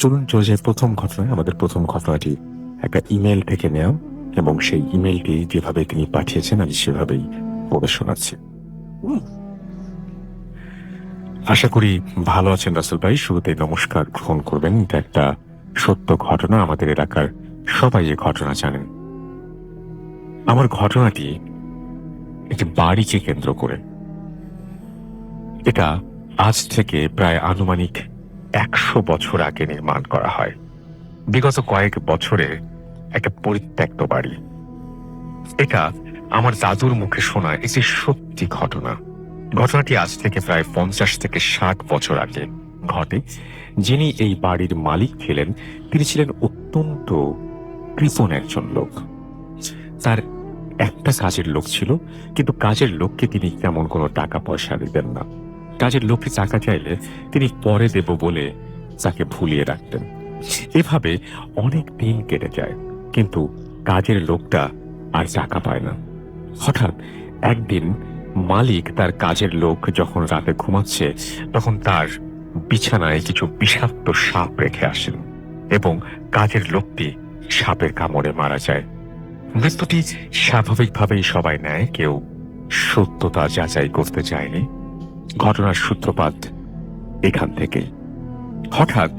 চলুন চলে যাই প্রথম ঘটনায়। আমাদের প্রথম ঘটনাটি একটা ইমেল থেকে নেওয়া, এবং সেই ইমেলটি যেভাবে তিনি পাঠিয়েছেন আমি সেভাবেই পড়ে শোনাচ্ছি। আশা করি ভালো আছেন রাসেল ভাই। শুরুতেই নমস্কার গ্রহণ করবেন। এটা একটা সত্য ঘটনা, আমাদের এলাকার সবাই এই ঘটনা জানেন। আমার ঘটনাটি একটি বাড়িকে কেন্দ্র করে। এটা আজ থেকে প্রায় আনুমানিক 100 বছর আগে নির্মাণ করা হয়। বিগত কয়েক বছরে একটা পরিত্যক্ত বাড়ি। এটা আমার দাদুর মুখে শোনা একটি সত্যি ঘটনা। ঘটনাটি আজ থেকে প্রায় 50 থেকে 60 বছর আগে ঘটে। যিনি এই বাড়ির মালিক ছিলেন তিনি ছিলেন অত্যন্ত কৃপণ একজন লোক। তার একটা কাজের লোক ছিল, কিন্তু কাজের লোককে তিনি তেমন কোনো টাকা পয়সা দিতেন না। কাজের লোককে টাকা চাইলে তিনি পরে দেব বলে তাকে ভুলিয়ে রাখতেন। এভাবে অনেক দিন কেটে যায়, কিন্তু কাজের লোকটা আর টাকা পায় না। হঠাৎ একদিন মালিক তার কাজের লোক যখন রাতে ঘুমাচ্ছে তখন তার বিছানায় কিছু বিষাক্ত সাপ রেখে আসেন, এবং কাজের লোকটি সাপের কামড়ে মারা যায়। মৃত্যুটি স্বাভাবিকভাবেই সবাই নেয়, কেউ সত্যতা যাচাই করতে চায়নি। ঘটনার সূত্রপাত এখান থেকে। হঠাৎ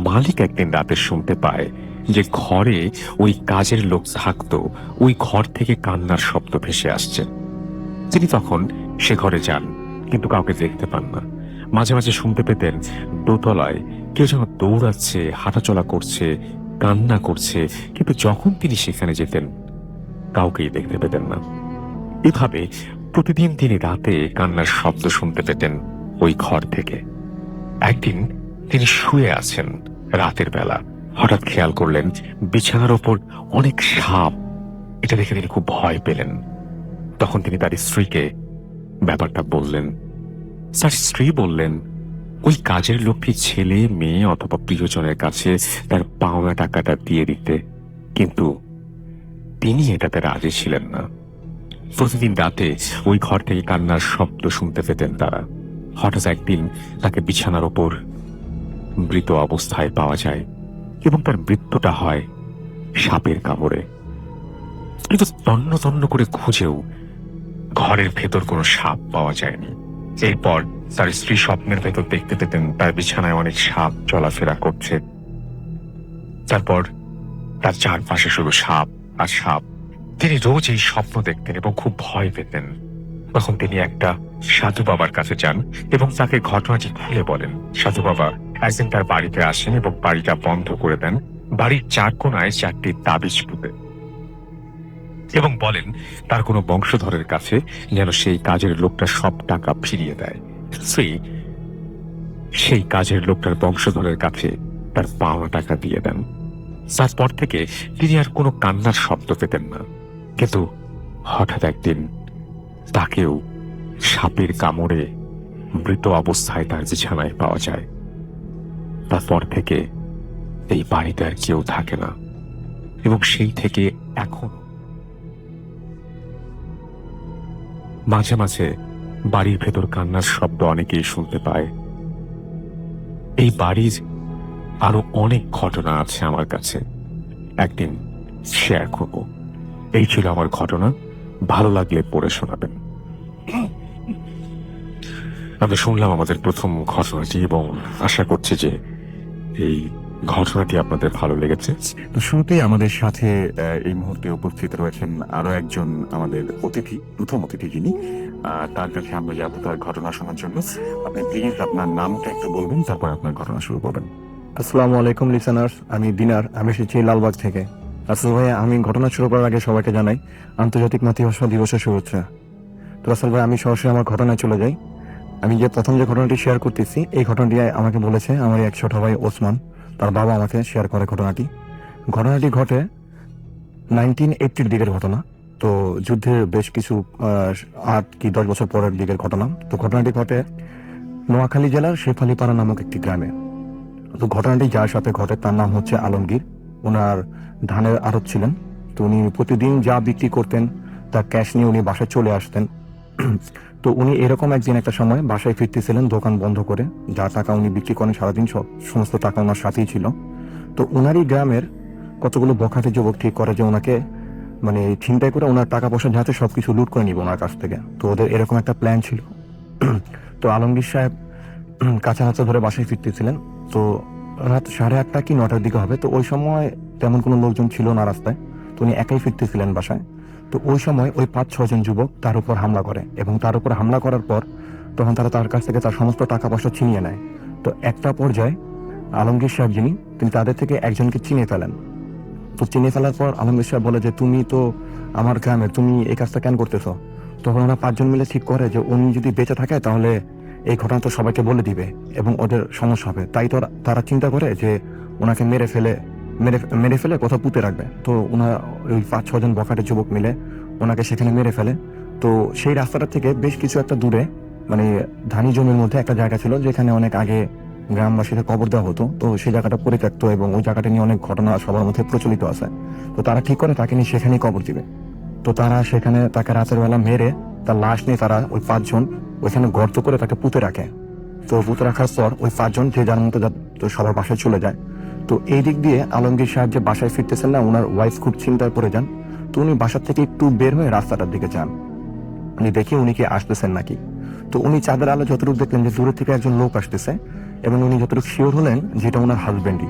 মালিক একদিন রাতে শুনতে পায় যে ঘরে ওই কাজের লোক থাকতো, ওই ঘর থেকে কান্নার শব্দ ভেসে আসছে। তিনি তখন সে ঘরে যান, কিন্তু কাউকে দেখতে পান না। মাঝে মাঝে শুনতে পেতেন দোতলায় কেউ যেন দৌড়াচ্ছে, হাঁটাচলা করছে, কান্না করছে, কিন্তু যখন তিনি সেখানে যেতেন কাউকেই দেখতে পেতেন না। এভাবে প্রতিদিন তিনি রাতে কান্নার শব্দ শুনতে পেতেন ওই ঘর থেকে। একদিন তিনি শুয়ে আছেন রাতের বেলা, হঠাৎ খেয়াল করলেন বিছানার ওপর অনেক সাপ। এটা দেখে তিনি খুব ভয় পেলেন। তখন তিনি তার স্ত্রীকে ব্যাপারটা বললেন। তার স্ত্রী বললেন ওই কাজের লোকটি ছেলে মেয়ে অথবা প্রিয়জনের কাছে তার পাওনা টাকাটা দিয়ে দিতে, কিন্তু তিনি এটাতে রাজি ছিলেন না। প্রতিদিন রাতে ওই ঘর থেকে কান্নার শব্দ শুনতে পেতেন তারা। হঠাৎ একদিন তাকে বিছানার ওপর মৃত অবস্থায় পাওয়া যায়, এবং তার মৃত্যুটা হয় সাপের কামড়ে। কিন্তু তন্ন তন্ন করে খুঁজেও ঘরের ভেতর কোনো সাপ পাওয়া যায়নি। এরপর তার স্ত্রী স্বপ্নের ভেতর দেখতে পেতেন তার বিছানায় অনেক সাপ চলাফেরা করছে। তারপর তার চারপাশে শুধু সাপ আর সাপ। তিনি রোজ এই স্বপ্ন দেখতেন এবং খুব ভয় পেতেন। তখন তিনি একটা সাধু বাবার কাছে যান এবং তাকে ঘটনাটি খুলে বলেন। সাধু বাবা একদিন তার বাড়িতে আসেন এবং বাড়িটা বন্ধ করে দেন। বাড়ির 4 কোণায় 4টি তাবিজ পুঁতে, এবং বলেন তার কোনো বংশধরের কাছে যেন সেই কাজের লোকটা সব টাকা ফিরিয়ে দেয়। সেই কাজের লোকটার বংশধরের কাছে তার পাওনা টাকা দিয়ে দেন। তারপর থেকে তিনি আর কোনো কান্নার শব্দ পেতেন না। কিন্তু হঠাৎ একদিন তাকেও সাপের কামড়ে মৃত অবস্থায় তার বিছানায় পাওয়া যায়। তারপর থেকে এই বাড়িতে আর কেউ থাকে না, এবং সেই থেকে এখন মাঝে মাঝে বাড়ির ভেতর কান্নার শব্দ অনেকেই শুনতে পায়। এই বাড়ির আরো অনেক ঘটনা আছে আমার কাছে, একদিন শেয়ার করব। এই ছিল আমার ঘটনা, ভালো লাগলে পড়ে শোনাবেন। আমরা শুনলাম আমাদের প্রথম ঘটনাটি, এবং আশা করছি যে এই ঘটনাটি আপনাদের ভালো লেগেছে। তো শুরুতেই আমাদের সাথে এই মুহূর্তে উপস্থিত রয়েছেন আরো একজন আমাদের অতিথি, প্রথম অতিথি যিনি, তার কাছে আমরা যাবো তার ঘটনা শোনার জন্য। আপনি প্লিজ আপনার নামটা একটু বলবেন, তারপর আপনার ঘটনা শুরু করবেন। আসসালামু আলাইকুম লিসেনার্স, আমি দিনার, আমি এসেছি লালবাগ থেকে। রাসেল ভাই, আমি ঘটনা শুরু করার আগে সবাইকে জানাই আন্তর্জাতিক মাতৃভাষা দিবসের শুভেচ্ছা। তো রাসেল ভাই, আমি সরাসরি আমার ঘটনায় চলে যাই। আমি প্রথম যে ঘটনাটি শেয়ার করতেছি, এই ঘটনাটি আমাকে বলেছে আমার এক ছোট ভাই ওসমান, তার বাবা আমাকে শেয়ার করে ঘটনাটি ঘটে 1980 দিকের ঘটনা। তো যুদ্ধের বেশ কিছু 8 কি 10 বছর পরের দিকের ঘটনা। তো ঘটনাটি ঘটে নোয়াখালী জেলার শেফালিপাড়া নামক একটি গ্রামে। তো ঘটনাটি যার সাথে ঘটে তার নাম হচ্ছে আলমগীর। ওনার ধানের আড়ত ছিলেন। তো উনি প্রতিদিন যা বিক্রি করতেন তার ক্যাশ নিয়ে উনি বাসায় চলে আসতেন। তো উনি এরকম একদিন একটা সময় বাসায় ফিরতেছিলেন দোকান বন্ধ করে, যা টাকা উনি বিক্রি করেন সারাদিন সমস্ত টাকা ওনার সাথেই ছিল। তো ওনারই গ্রামের কতগুলো বখাটে যুবক ঠিক করে যে ওনাকে মানে ছিনতাই করে ওনার টাকা পয়সা যাতে সবকিছু লুট করে নিব ওনার কাছ থেকে। তো ওদের এরকম একটা প্ল্যান ছিল। তো আলমগীর সাহেব কাঁচা হাতে ধরে বাসায় ফিরতেছিলেন। তো রাত 8:30 কি 9টার দিকে হবে। তো ওই সময় তেমন কোনো লোকজন ছিল না রাস্তায়। তো উনি একাই ফিরতেছিলেন বাসায়। তো ওই সময় ওই 5-6 জন যুবক তার উপর হামলা করে, এবং তার উপর হামলা করার পর তখন তারা তার কাছ থেকে তার সমস্ত টাকা পয়সা ছিনিয়ে নেয়। তো একটা পর্যায়ে আলমগীর সাহেব যিনি, তিনি তাদের থেকে একজনকে চিনে ফেলেন। তো চিনে ফেলার পর আলমগীর সাহেব বলে যে তুমি তো আমার গ্রামের, তুমি এই কাজটা কেন করতেছো? তখন ওরা 5 জন মিলে ঠিক করে যে উনি যদি বেঁচে থাকে তাহলে এই ঘটনা তো সবাইকে বলে দিবে এবং ওদের সমস্যা হবে। তাই তো তারা চিন্তা করে যে ওনাকে মেরে ফেলে কোথাও পুঁতে রাখবে। তো ওনারা ওই 5-6 জন বখাটে যুবক মিলে ওনাকে সেখানে মেরে ফেলে। তো সেই রাস্তাটা থেকে বেশ কিছু একটা দূরে মানে ধানি জমির মধ্যে একটা জায়গা ছিল যেখানে অনেক আগে গ্রামবাসীদের কবর দেওয়া হতো। তো সেই জায়গাটা পরিত্যক্ত এবং ওই জায়গাটা নিয়ে অনেক ঘটনা সবার মধ্যে প্রচলিত আছে। তো তারা ঠিক করে তাকে নিয়ে সেখানেই কবর দিবে। তো তারা সেখানে তাকে রাতের বেলা মেরে তার লাশ নিয়ে তারা ওই 5 জন ওইখানে গর্ত করে তাকে পুঁতে রাখে। তো পুঁতে রাখার পর ওই 5 জন যে যার মতো তো সবার বাসায় চলে যায়। তো এই দিক দিয়ে আলমগীর সাহেব যে বাসায় ফিরতেছেন না, ওনার ওয়াইফ খুব চিন্তায় পড়ে যান। তো উনি বাসার থেকে একটু বের হয়ে রাস্তাটার দিকে যান, উনি দেখি উনি কি আসতেছেন নাকি। তো উনি চাঁদের আলো যতটুকু দেখলেন যে দূরের থেকে একজন লোক আসতেছে, এবং উনি যতটুকু শিওর হলেন যেটা ওনার হাজবেন্ডই।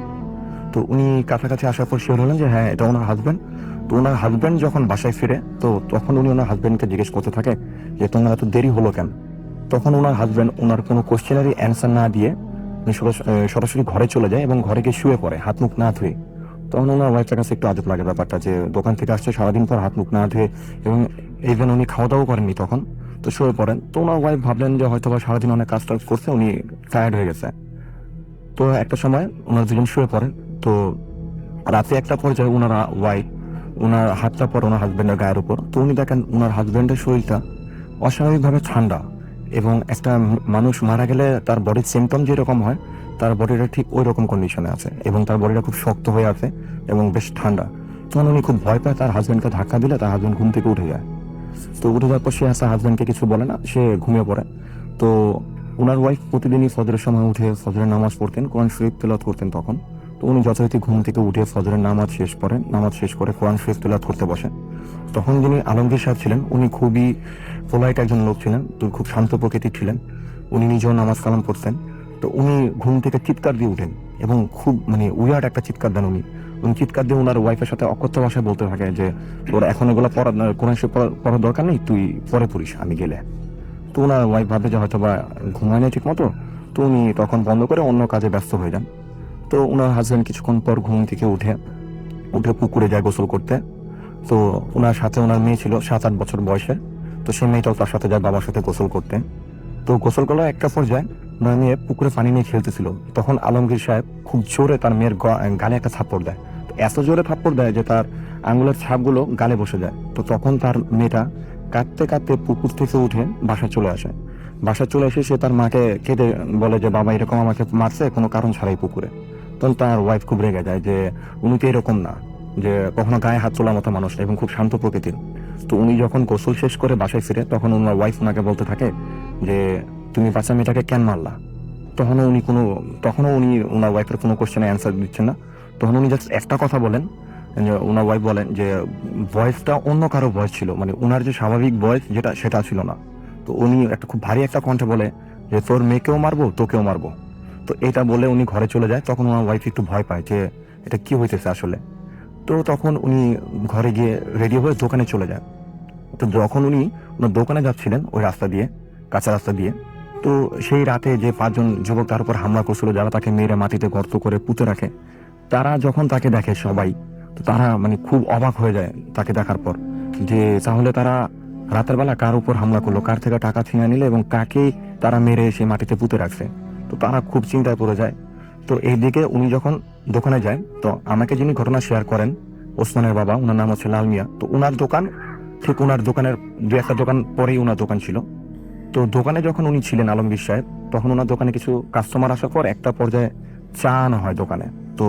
তো উনি কাছাকাছি আসার পর শিওর হলেন যে হ্যাঁ এটা ওনার হাজবেন্ড। তো ওনার হাজবেন্ড যখন বাসায় ফিরে তো তখন উনি ওনার হাজবেন্ডকে জিজ্ঞেস করতে থাকে যে তোমার এত দেরি হলো কেন। তখন ওনার হাজবেন্ড ওনার কোনো কোশ্চেনারি অ্যান্সার না দিয়ে উনি সরাসরি ঘরে চলে যায় এবং ঘরে গিয়ে শুয়ে পড়ে হাত মুখ না ধুয়ে। তখন ওনার ওয়াইফের কাছে একটু আজব লাগে ব্যাপারটা, যে দোকান থেকে আসছে সারাদিন পর হাত মুখ না ধুয়ে, এবং ইভেন উনি খাওয়া দাওয়া করেননি তখন, তো শুয়ে পড়েন। তো ওনার ওয়াইফ ভাবলেন যে হয়তো বা সারাদিন অনেক কাজ টাজ করছে, উনি টায়ার্ড হয়ে গেছে। তো একটা সময় ওনার দুজন শুয়ে পড়েন। তো রাতে একটা পর্যায়ে ওনার হাতটা পড়ে ওনার হাজবেন্ডের গায়ের উপর। তো উনি দেখেন ওনার হাজবেন্ডের শরীরটা অস্বাভাবিকভাবে ঠান্ডা, এবং একটা মানুষ মারা গেলে তার বডির সিমটম যেরকম হয় তার বডিটা ঠিক ওই রকম কন্ডিশনে আছে, এবং তার বডিটা খুব শক্ত হয়ে আছে এবং বেশ ঠান্ডা। তখন উনি খুব ভয় পায়, তার হাজবেন্ডকে ধাক্কা দিলে তার হাজবেন্ড ঘুম থেকে উঠে যায়। তো উঠে যাওয়ার পর সে আসে হাজবেন্ডকে কিছু বলে না, সে ঘুমিয়ে পড়ে। তো ওনার ওয়াইফ প্রতিদিনই ফজরের সময় উঠে ফজরের নামাজ পড়তেন, কোরআন শরীফ তেলাওয়াত করতেন তখন। তো উনি যথারীতি ঘুম থেকে উঠে ফজরের নামাজ শেষ করে কোরআন শরীফ তেলাওয়াত করতে বসেন। তখন যিনি আলমগীর সাহেব ছিলেন উনি খুবই পোলাইট একজন লোক ছিলেন, তো খুব শান্ত প্রকৃতির ছিলেন। উনি নিজেও নামাজ কালাম পড়তেন। তো উনি ঘুম থেকে চিৎকার দিয়ে উঠেন এবং খুব মানে উইয়ার্ড একটা চিৎকার দেন। উনি চিৎকার দিয়ে ওনার ওয়াইফের সাথে অকথ্য ভাষায় বলতে থাকে যে তোর এখন এগুলো কোরআন শরীফ পড়ার দরকার নেই, তুই পরে পড়িস আমি গেলে। তো ওনার ওয়াইফ ভাবে যে হয়তো বা ঘুমায় না ঠিক মতো, তো উনি তখন বন্ধ করে অন্য কাজে ব্যস্ত হয়ে যান। তো ওনার হাজবেন্ড কিছুক্ষণ পর ঘুম থেকে উঠে পুকুরে যায় গোসল করতে। তো ওনার সাথে ওনার মেয়ে ছিল 7-8 বছর বয়সে। তো সেই মেয়েটাও তার সাথে যায় বাবার সাথে গোসল করতে। তো গোসল করার একটা পর্যায়ে ওনার মেয়ে পুকুরে পানি নিয়ে খেলতেছিল। তখন আলমগীর সাহেব খুব জোরে তার মেয়ের গালে একটা থাপ্পড় দেয়। তো এত জোরে থাপ্পড় দেয় যে তার আঙুলের ছাপগুলো গালে বসে যায়। তো তখন তার মেয়েটা কাঁদতে কাঁদতে পুকুর থেকে উঠে বাসায় চলে আসে। বাসায় চলে এসে সে তার মাকে কেঁদে বলে যে বাবা এরকম আমাকে মারছে কোনো কারণ ছাড়াই পুকুরে। তখন তার ওয়াইফ খুব রেগে যায় যে উনি তো এরকম না, যে কখনো গায়ে হাত তোলার মতো মানুষ এবং খুব শান্ত প্রকৃতির। তো উনি যখন গোসল শেষ করে বাসায় ফিরে তখন ওনার ওয়াইফ ওনাকে বলতে থাকে যে তুমি বাচ্চা মেয়েটাকে কেন মারলা। তখনও উনি ওনার ওয়াইফের কোনো কোশ্চেনে অ্যান্সার দিচ্ছেন না। তখন উনি জাস্ট একটা কথা বলেন, যে ওনার ওয়াইফ বলেন যে ভয়েসটা অন্য কারো ভয়েস ছিল, মানে ওনার যে স্বাভাবিক ভয়েস যেটা সেটা ছিল না। তো উনি একটা খুব ভারী একটা কণ্ঠে বলে যে তোর মেয়েকেও মারবো তোকেও মারবো। তো এটা বলে উনি ঘরে চলে যায়। তখন ওনার ওয়াইফ একটু ভয় পায় যে এটা কি হইতেছে আসলে। তো তখন উনি ঘরে গিয়ে রেডি হয়ে দোকানে চলে যায়। তো যখন উনি ওনার দোকানে যাচ্ছিলেন ওই রাস্তা দিয়ে, কাঁচা রাস্তা দিয়ে, তো সেই রাতে যে 5 জন যুবক তার উপর হামলা করছিল, যারা তাকে মেরে মাটিতে গর্ত করে পুঁতে রাখে, তারা যখন তাকে দেখে সবাই, তো তারা মানে খুব অবাক হয়ে যায় তাকে দেখার পর, যে তাহলে তারা রাতের বেলা কার উপর হামলা করলো, কার থেকে টাকা ছিনিয়ে নিলে এবং কাকে তারা মেরে সেই মাটিতে পুঁতে রাখছে। তো তারা খুব চিন্তায় পড়ে যায়। তো এইদিকে উনি যখন দোকানে যায়, তো আমাকে যিনি ঘটনা শেয়ার করেন ওসমানের বাবা, ওনার নাম হচ্ছে লাল মিয়া। তো ওনার দোকান ঠিক ওনার দোকানের 2-1টা দোকান পরেই ওনার দোকান ছিল। তো দোকানে যখন উনি ছিলেন আলমগীর সাহেব, তখন ওনার দোকানে কিছু কাস্টমার আসার পর একটা পর্যায়ে চা আনা হয় দোকানে। তো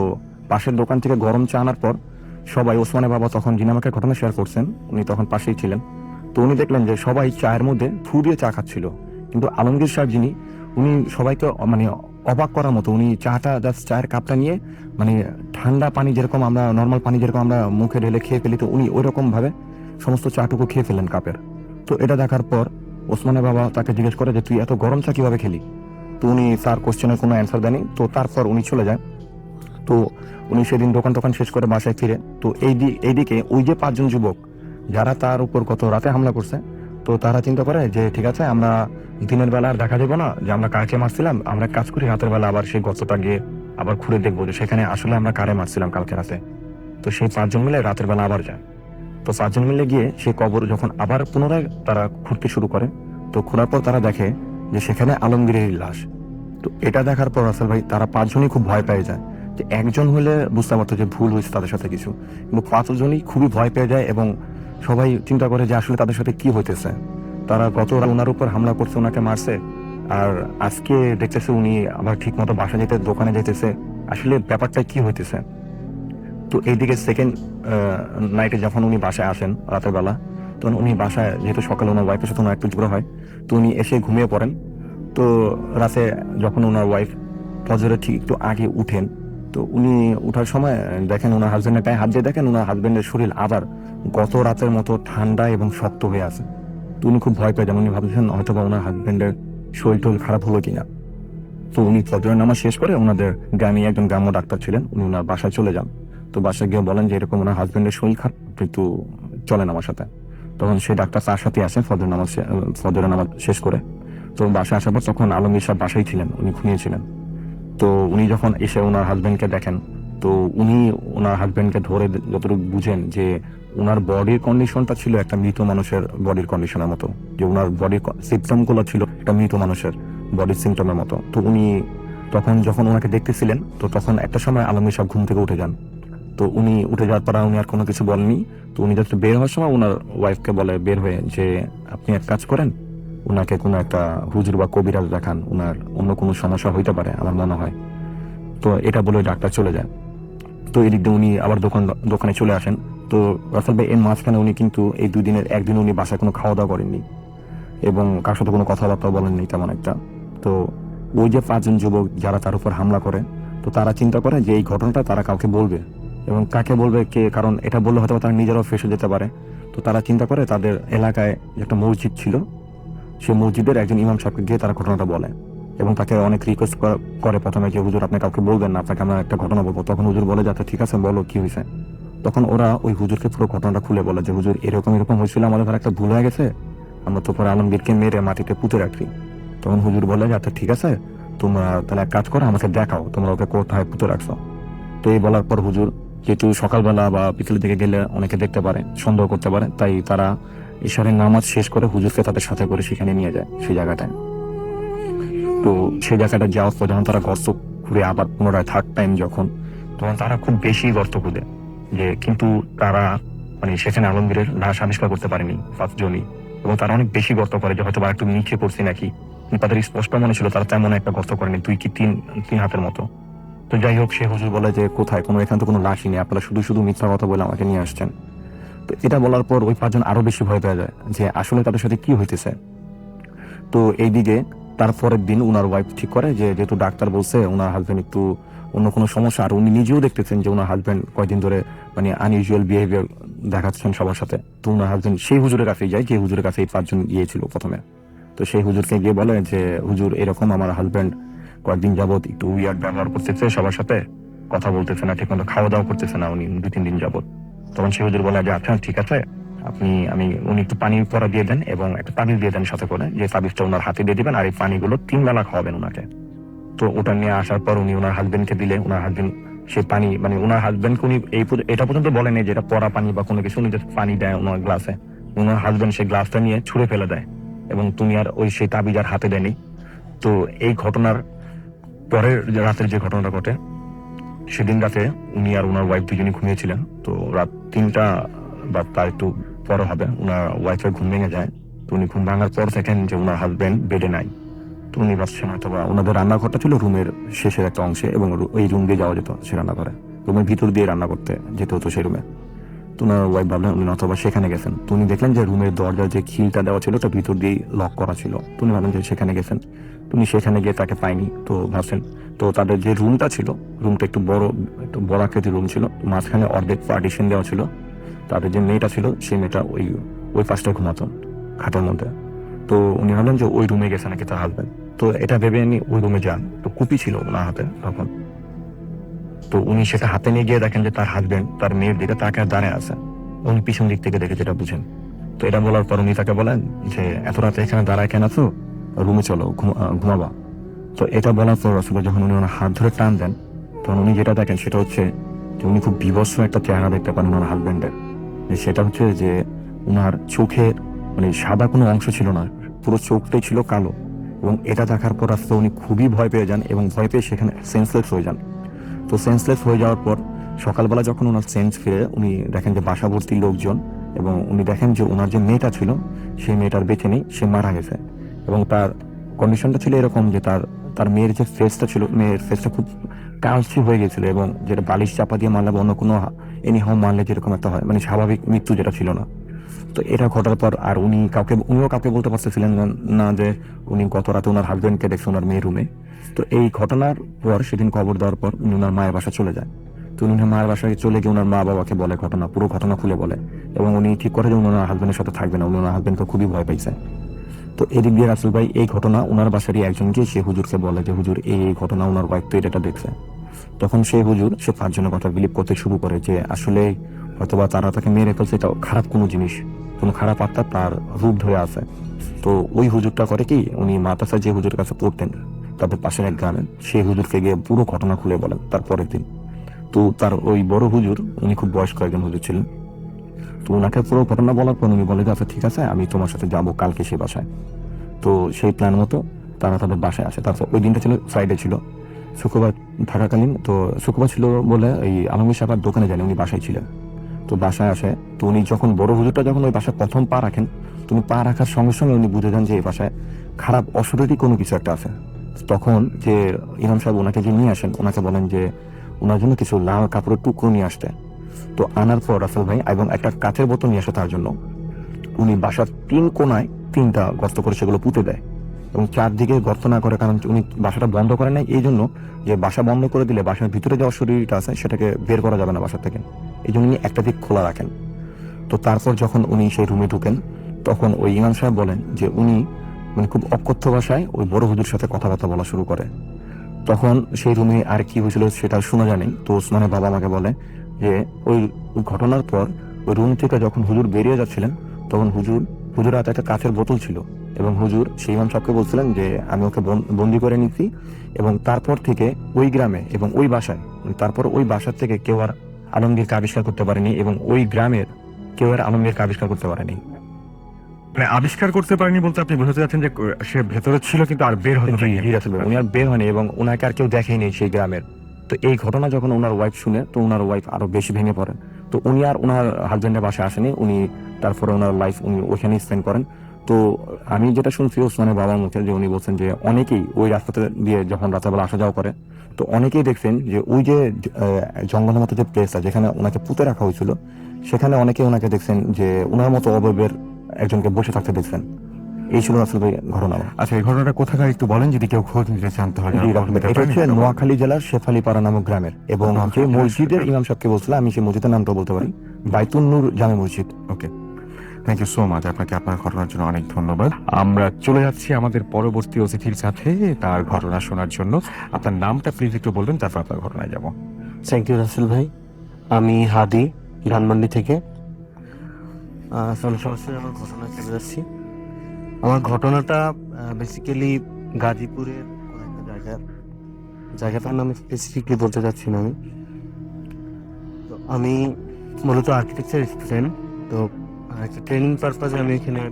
পাশের দোকান থেকে গরম চা আনার পর সবাই, ওসমানের বাবা তখন যিনি আমাকে ঘটনা শেয়ার করছেন উনি তখন পাশেই ছিলেন, তো উনি দেখলেন যে সবাই চায়ের মধ্যে ফু দিয়ে চা খাচ্ছিল, কিন্তু আলমগীর সাহেব যিনি, উনি সবাইকে মানে অবাক করার মতো উনি চাটা জাস্ট চায়ের কাপটা নিয়ে মানে ঠান্ডা পানি যেরকম আমরা নর্মাল পানি যেরকম আমরা মুখে ঢেলে খেয়ে ফেলি, তো উনি ওই রকম ভাবে সমস্ত চাটুকু খেয়ে ফেললেন কাপের। তো এটা দেখার পর ওসমানের বাবা তাকে জিজ্ঞেস করে যে তুই এত গরম চা কিভাবে খেলি। তো উনি তার কোশ্চেনের কোনো অ্যান্সার দেয়নি। তো তারপর উনি চলে যায়। তো উনি সেদিন দোকান টোকান শেষ করে বাসায় ফিরে, তো এইদিকে ওই যে 5 জন যুবক যারা তার উপর গত রাতে হামলা করছে, তো তারা চিন্তা করে যে ঠিক আছে আমরা দিনের বেলা আর দেখা যাবো না যে আমরা কাকে মারছিলাম, আমরা এক কাজ করি রাতের বেলা আবার সেই গর্তটা গিয়ে আবার ঘুরে দেখবো যে সেখানে আসলে আমরা কারে মারছিলাম কালকে রাতে। তো সেই 5 জন মিলে রাতের বেলা আবার যায়। তো 5 জন মিলে গিয়ে সেই কবর যখন আবার পুনরায় তারা খুঁড়তে শুরু করে, তো খোঁড়ার পর তারা দেখে যে সেখানে আলমগীরের লাশ। তো এটা দেখার পর রাসেল ভাই তারা 5 জনই খুব ভয় পেয়ে যায়। যে একজন হলে বুঝতে পারতো যে ভুল হয়েছে তাদের সাথে কিছু, কিন্তু 5 জনই খুবই ভয় পেয়ে যায় এবং সবাই চিন্তা করে যে আসলে তাদের সাথে কি হইতেছে। তারা গত ওনার উপর হামলা করছে, ওনাকে মারছে, আর আজকে দেখতেছে উনি আবার ঠিক মতো বাসা যেতে দোকানে যেতেছে, আসলে ব্যাপারটা কি হইতেছে। তো এইদিকে সেকেন্ড নাইটে যখন উনি বাসায় আসেন রাতের বেলা, তখন উনি বাসায় যেহেতু সকালে ওনার ওয়াইফের সাথে ওনার একটু ঝগড়া হয়, তো উনি এসে ঘুমিয়ে পড়েন। তো রাতে যখন ওনার ওয়াইফ ফজরের ঠিক একটু আগে উঠেন, তো উনি উঠার সময় দেখেন ওনার হাজবেন্ডের গায়ে হাত দিয়ে দেখেন ওনার হাজবেন্ডের শরীর আবার গত রাতের মতো ঠান্ডা এবং শক্ত হয়ে আছে। তো উনি খুব ভয় পেয়ে যান, উনি ভাবছেন হয়তো বা ওনার হাজবেন্ডের শরীর টরীর খারাপ হলো কিনা। তো উনি ফজরের নামাজ শেষ করে ওনাদের গ্রামে একজন গ্রাম্য ডাক্তার ছিলেন, উনি ওনার বাসায় চলে যান। তো বাসায় গিয়ে বলেন যে এরকম ওনার হাজবেন্ডের শরীর খারাপ, কিন্তু চলেন আমার সাথে। তখন সেই ডাক্তার তার সাথে আসেন ফজরের নামাজ শেষ করে। তো বাসায় আসার পর তখন আলমগীর সাহেব বাসায় ছিলেন, উনি ঘুমিয়েছিলেন। তো উনি যখন এসে ওনার হাজবেন্ডকে দেখেন, তো উনি ওনার হাজবেন্ডকে ধরে যতটুকু বুঝেন যে ওনার বডির কন্ডিশনটা ছিল একটা মৃত মানুষের বডির কন্ডিশনের মতো, যে ওনার বডির সিমটম গুলো ছিল একটা মৃত মানুষের বডির সিমটমের মতো। তো উনি তখন যখন ওনাকে দেখতেছিলেন, তো তখন একটা সময় আলমগীর সাহেব ঘুম থেকে উঠে যান। তো উনি উঠে যাওয়ার পর উনি আর কোনো কিছু বলেননি। তো উনি যাতে বের হওয়ার সময় ওনার ওয়াইফকে বলে বের হয়ে যে আপনি এক কাজ করেন, ওনাকে কোনো একটা হুজুর বা কবিরাজ দেখান, ওনার অন্য কোনো সমস্যা হইতে পারে আমার মনে হয়। তো এটা বলে ডাক্তার চলে যায়। তো এদিক দিয়ে উনি আবার দোকানে চলে আসেন। তো রাসেল ভাই এর মাঝখানে উনি কিন্তু এই 2 দিনের একদিন উনি বাসায় কোনো খাওয়া দাওয়া করেননি এবং কার সাথে কোনো কথাবার্তা বলেননি তেমন একটা। তো ওই যে 5 জন যুবক যারা তার উপর হামলা করে, তো তারা চিন্তা করে যে এই ঘটনাটা তারা কাউকে বলবে, এবং কাকে বলবে কে, কারণ এটা বললে হয়তো তারা নিজেরাও ফেসে যেতে পারে। তো তারা চিন্তা করে তাদের এলাকায় একটা মসজিদ ছিল, সেই মসজিদের একজন ইমাম সাহেবকে গিয়ে তারা ঘটনাটা বলে এবং তাকে অনেক রিকোয়েস্ট করে প্রথমে যে হুজুর আপনি কাউকে বলবেন না, আপনাকে আমরা একটা ঘটনা বলবো। তখন হুজুর বলে যাতে ঠিক আছে বলো কি হয়েছে। তখন ওরা ওই হুজুরকে পুরো ঘটনাটা খুলে বলে যে হুজুর এরকম এরকম হয়েছিল, আমাদের ঘরে একটা ভুল হয়ে গেছে, আমরা তো পরে আলমগীরকে মেরে মাটিতে পুঁতে রাখি। তখন হুজুর বলে যে আচ্ছা ঠিক আছে, তোমরা তাহলে এক কাজ করো, আমাকে দেখাও তোমরা ওকে কোথায় পুঁতে রাখছো। তো এই বলার পর হুজুর যেহেতু সকালবেলা বা বিকেলের দিকে গেলে অনেকে দেখতে পারে, সন্দেহ করতে পারে, তাই তারা ঈশ্বরের নামাজ শেষ করে হুজুরকে তাদের সাথে করে সেখানে নিয়ে যায় সেই জায়গাটায়। তো সেই জায়গাটা যাওয়ার পর যখন তারা গর্ত খুঁড়ে আবার পুনরায় থার্ড টাইম যখন, তখন তারা খুব বেশি গর্ত খুঁড়ে, যে কিন্তু তারা মানে সেখানে আলমগীরের লাশ আবিষ্কার করতে পারেনি 5 জনই, এবং তারা অনেক বেশি গর্ত করে যে হয়তো বা একটু নিচে পড়ছি নাকি, কিন্তু তাদের স্পষ্ট মনে ছিল তারা তেমন একটা গর্ত করেনি 2 কি 3 হাতের মতো। তো যাই হোক, সে হুজুর বলে যে কোথায় কোনো এখানে তো কোনো লাশই নেই, আপনারা শুধু শুধু মিথ্যা কথা বলে আমাকে নিয়ে আসছেন। তো এটা বলার পর ওই 5 জন আরো বেশি ভয় পেয়ে যায় যে আসলে তাদের সাথে কি হইতেছে। তো এইদিকে তারপরের দিন উনার ওয়াইফ ঠিক করে যে যেহেতু ডাক্তার বলছে ওনার হাজবেন্ড একটু অন্য কোনো সমস্যা, আর উনি নিজেও দেখতেছেন যে ওনার হাজবেন্ড কয়েকদিন ধরে মানে আনইউজুয়াল বিহেভিয়ার দেখাচ্ছেন সবার সাথে। তো ওনার হাজবেন্ড সেই হুজুরের কাছেই যায় যে হুজুরের কাছে এই 5 জন গিয়েছিল প্রথমে। তো সেই হুজুরকে গিয়ে বলে যে হুজুর এরকম আমার হাজবেন্ড কয়েকদিন যাবত একটু উইয়ার্ড ব্যবহার করতেছে, সবার সাথে কথা বলতেছে না, ঠিক মতো খাওয়া দাওয়া করতেছে না উনি 2-3 দিন যাবত। তখন সেই হুজুর বলে যে আচ্ছা ঠিক আছে, উনি একটু পানি পরা দিয়ে দেন এবং একটা তাবিজ দিয়ে দেন সাথে করে, যে তাবিজটা ওনার হাতে দিয়ে দিবেন আর এই পানিগুলো 3 বেলা খাওয়াবেন ওনাকে। তো ওটা নিয়ে আসার পর উনি ওনার হাজবেন্ডকে দিলে, ওনার হাজবেন্ড সে পানি মানে ওনার হাজবেন্ডকে উনি এটা পর্যন্ত বলেনি যে এটা পরা পানি বা কোনো কিছু, উনি যে পানি দেয় ওনার গ্লাসে, ওনার হাজবেন্ড সেই গ্লাসটা নিয়ে ছুঁড়ে ফেলে দেয় এবং তুমি আর ওই সেই তাবিজ আর হাতে দেয়নি। তো এই ঘটনার পরের রাতের যে ঘটনাটা ঘটে, সেদিন রাতে উনি আর ওনার ওয়াইফ দুজনই ঘুমিয়েছিলেন। তো রাত 3টা বা তার একটু পরে হবে, ওনার ওয়াইফের ঘুম ভেঙে যায়। তো উনি ঘুম ভাঙার পর দেখেন যে ওনার হাজবেন্ড বেডে নাই। তো উনি ভাবছেন হয়তো বা ওনাদের রান্নাঘরটা ছিল রুমের শেষের একটা অংশে এবং ওই রুম দিয়ে যাওয়া যেত সে রান্নাঘরে, রুমের ভিতর দিয়ে রান্না করতে যেতে হতো সেই রুমে। তো ওনার ওয়াইফ ভাবলেন উনি অথবা সেখানে গেছেন। তো উনি দেখলেন যে রুমের দরজার যে খিলটা দেওয়া ছিল ওটা ভিতর দিয়ে লক করা ছিল। তো উনি ভাবলেন যে সেখানে গেছেন। তো উনি সেখানে গিয়ে তাকে পায়নি, তো ভাবছেন তো তাদের যে রুমটা ছিল, রুমটা একটু বড় আকৃতির রুম ছিল, মাঝখানে অর্ধেক পার্টিশন দেওয়া ছিল। তাদের যে মেয়েটা ছিল সেই মেয়েটা ওই ওই পাশটায় ঘুমাতো খাটের মধ্যে। তো উনি ভাবলেন যে ওই রুমে গেছে নাকি তার হাজবেন্ড। তো এটা ভেবে উনি ওই রুমে যান। তো কুপি ছিল ওনার হাতে তখন। তো উনি সেটা হাতে নিয়ে গিয়ে দেখেন যে তার হাজবেন্ড তার মেয়ের দিকে তাকে দাঁড়িয়ে আছে। উনি পিছন দিক থেকে দেখে যেটা বুঝেন। তো এটা বলার পর উনি তাকে বলেন যে এত রাতে এখানে দাঁড়ায় কেন আছো, রুমে চলো ঘুমাবা। তো এটা বলার পর আসলে যখন উনি ওনার হাত ধরে টান দেন, তখন উনি যেটা দেখেন সেটা হচ্ছে যে উনি খুব বিভৎস একটা চেহারা দেখতে পান ওনার হাজবেন্ডের। সেটা হচ্ছে যে উনার চোখের মানে সাদা কোনো অংশ ছিল না, পুরো চোখটাই ছিল কালো। এবং এটা দেখার পর আসলে উনি খুবই ভয় পেয়ে যান এবং ভয় পেয়ে সেখানে সেন্সলেস হয়ে যান। তো সেন্সলেস হয়ে যাওয়ার পর সকালবেলা যখন ওনার সেন্স ফিরে, উনি দেখেন যে বাসাভর্তি লোকজন, এবং উনি দেখেন যে ওনার যে মেয়েটা ছিল সেই মেয়েটার বেঁচে নেই, সে মারা গেছে। এবং তার কন্ডিশনটা ছিল এরকম যে তার তার মেয়ের যে ফেসটা ছিল, মেয়ের ফেসটা খুব কালচি হয়ে গেছিল, এবং যেটা বালিশ চাপা দিয়ে মারলে বা অন্য কোনো এনিহাও মারলে যেরকম একটা হয়, মানে স্বাভাবিক মৃত্যু যেটা ছিল না। তো এটা ঘটার পর আর উনিও কাউকে বলতে পারতেছিলেন না যে উনি গত রাতে ওনার হাজবেন্ডকে দেখছে ওনার মেয়ের রুমে। তো এই ঘটনার পর সেদিন খবর দেওয়ার পর উনি ওনার মায়ের বাসা চলে যায়। তো উনি ওনার মায়ের বাসায় চলে গিয়ে ওনার মা বাবাকে বলে পুরো ঘটনা খুলে বলে, এবং উনি ঠিক করে যে উনি ওনার হাজবেন্ডের সাথে থাকবে না, উনি ওনার হাজবেন্ডকে খুবই ভয় পাইছে। তো এদিক দিয়ে রাসেল ভাই এই ঘটনা ওনার বাসারই একজন গিয়ে সে হুজুরকে বলে যে হুজুর এই ঘটনা ওনার ওয়াইফ তো এটা দেখছে। তখন সেই হুজুর সে 5 জনের কথা বিলিভ করতে শুরু করে যে আসলে হয়তোবা তারা তাকে মেরে ফেলছে, এটা খারাপ কোনো জিনিস, কোনো খারাপ আত্মা তার রূপ ধরে আছে। তো ওই হুজুরটা করে কি, উনি মাদ্রাসায় যে হুজুরের কাছে পড়তেন তাদের পাশের এক গ্রামে, সেই হুজুরকে গিয়ে পুরো ঘটনা খুলে বলেন তার পরের দিন। তো তার ওই বড় হুজুর, উনি খুব বয়স্ক একজন হুজুর ছিলেন। তো ওনাকে পুরো ঘটনা বলার পর উনি বলে যে আচ্ছা ঠিক আছে, আমি তোমার সাথে যাবো কালকে সে বাসায়। তো সেই প্ল্যান মতো তারা তাদের বাসায় আসে। তারপর ওই দিনটা ছিল ফ্রাইডে ছিল, শুক্রবার থাকাকালীন, তো শুক্রবার ছিল বলে এই আলমগীর সাহেব দোকানে যান, উনি বাসায় ছিলেন। তো বাসায় আসে, তো উনি যখন বড় হুজুরটা যখন ওই বাসায় প্রথম পা রাখেন, তুমি পা রাখার সঙ্গে সঙ্গে উনি বুঝে যান যে এই বাসায় খারাপ অশরীরী কোনো কিছু একটা আছে। তখন যে ইমাম সাহেব ওনাকে যে নিয়ে আসেন, ওনাকে বলেন যে ওনার জন্য কিছু লাল কাপড়ের টুকরো নিয়ে আসতে। তো আনার পর রাসেল ভাই এবং একটা কাঁচের বোতল নিয়ে আসে তার জন্য। উনি বাসার 3 কোণায় 3টা গর্ত করে সেগুলো পুঁতে দেয়, এবং চারদিকে গর্ত না করে, কারণ উনি বাসাটা বন্ধ করে নাই এই জন্য যে বাসা বন্ধ করে দিলে বাসার ভিতরে যে অশরীরটা আছে সেটাকে বের করা যাবে না বাসা থেকে, এই জন্য উনি একটা দিক খোলা রাখেন। তো তারপর যখন উনি সেই রুমে ঢুকেন, তখন ওই ইমাম সাহেব বলেন যে উনি মানে খুব অকথ্য ভাষায় ওই বড় হুজুর সাথে কথাবার্তা বলা শুরু করে। তখন সেই রুমে আর কি হয়েছিল সেটা শোনা যায়নি। তো ওসমানের বাবা আমাকে বলে যে ওই ওই ঘটনার পর ওই রুম থেকে যখন হুজুর বেরিয়ে যাচ্ছিলেন, তখন হুজুর হাতে একটা কাঁচের বোতল ছিল, এবং হুজুর সেই ইমাম সাহেবকে বলছিলেন যে আমি ওকে বন্দি করে নিচ্ছি, এবং তারপর থেকে ওই গ্রামে এবং ওই বাসায়, তারপর ওই বাসার থেকে কেউ আর আলমগীরকে আবিষ্কার করতে পারেনি, এবং ওই গ্রামের কেউ আর আলমগীরকে আবিষ্কার করতে পারেনি। মানে আবিষ্কার করতে পারেনি বলতে আপনি বোঝাতে যাচ্ছেন যে সে ভেতরে ছিল কিন্তু আর বের হতে পারেনি। জি রাসেল ভাই, উনি আর বের হয়নি এবং ওনাকে আর কেউ দেখেনি সেই গ্রামের। তো এই ঘটনা যখন ওনার ওয়াইফ শুনে, তো ওনার ওয়াইফ আরো বেশি ভেঙে পড়ে। তো উনি আর ওনার হাজবেন্ডের বাসায় আসেনি, উনি তারপরে ওনার লাইফ উনি ওখানেই স্পেন্ড করেন। তো আমি যেটা শুনছি ওসমানের বাবার মুখে, যে উনি বলছেন যে অনেকেই ওই রাস্তাতে দিয়ে যখন রাতেরবেলা আসা যাওয়া করে, তো অনেকেই দেখছেন যে ওই যে জঙ্গলের মতো যে প্লেসটা যেখানে ওনাকে পুঁতে রাখা হয়েছিল, সেখানে অনেকেই ওনাকে দেখছেন যে ওনার মতো অবয়বের একজনকে বসে থাকতে দেখছেন। এই ছিল আসলে ঘটনা। আচ্ছা, এই ঘটনাটা কোথাকার একটু বলেন যদি কেউ খোঁজ নিতে চান তাহলে। এটা হচ্ছে নোয়াখালী জেলার শেফালীপাড়া নামক গ্রামের, এবং যে মসজিদের ইমাম সাহেবকে বলছিলাম, আমি সেই মসজিদের নামটা বলতে পারি, বাইতুন নূর জামে মসজিদ। ওকে, থ্যাংক ইউ সো মাচ, আপনাকে আপনার ঘটনার জন্য অনেক ধন্যবাদ। আমরা চলে যাচ্ছি আমাদের পরবর্তী অতিথির সাথে তার ঘটনা শোনার জন্য। আপনার নামটা প্লিজ একটু বলবেন, তারপর আপনার ঘটনায় যাব। থ্যাংক ইউ রাসেল ভাই। আমি হাদি, ধানমন্ডি থেকে। সরাসরি আমার ঘটনা চলে যাচ্ছি। আমার ঘটনাটা বেসিক্যালি গাজীপুরের কোনো একটা জায়গাটার নাম স্পেসিফিকলি বলতে চাচ্ছি না আমি। তো আমি মূলত আর্কিটেকচার স্টুডেন্ট। তো একটা ট্রেনিং পারপাসে আমি এখানে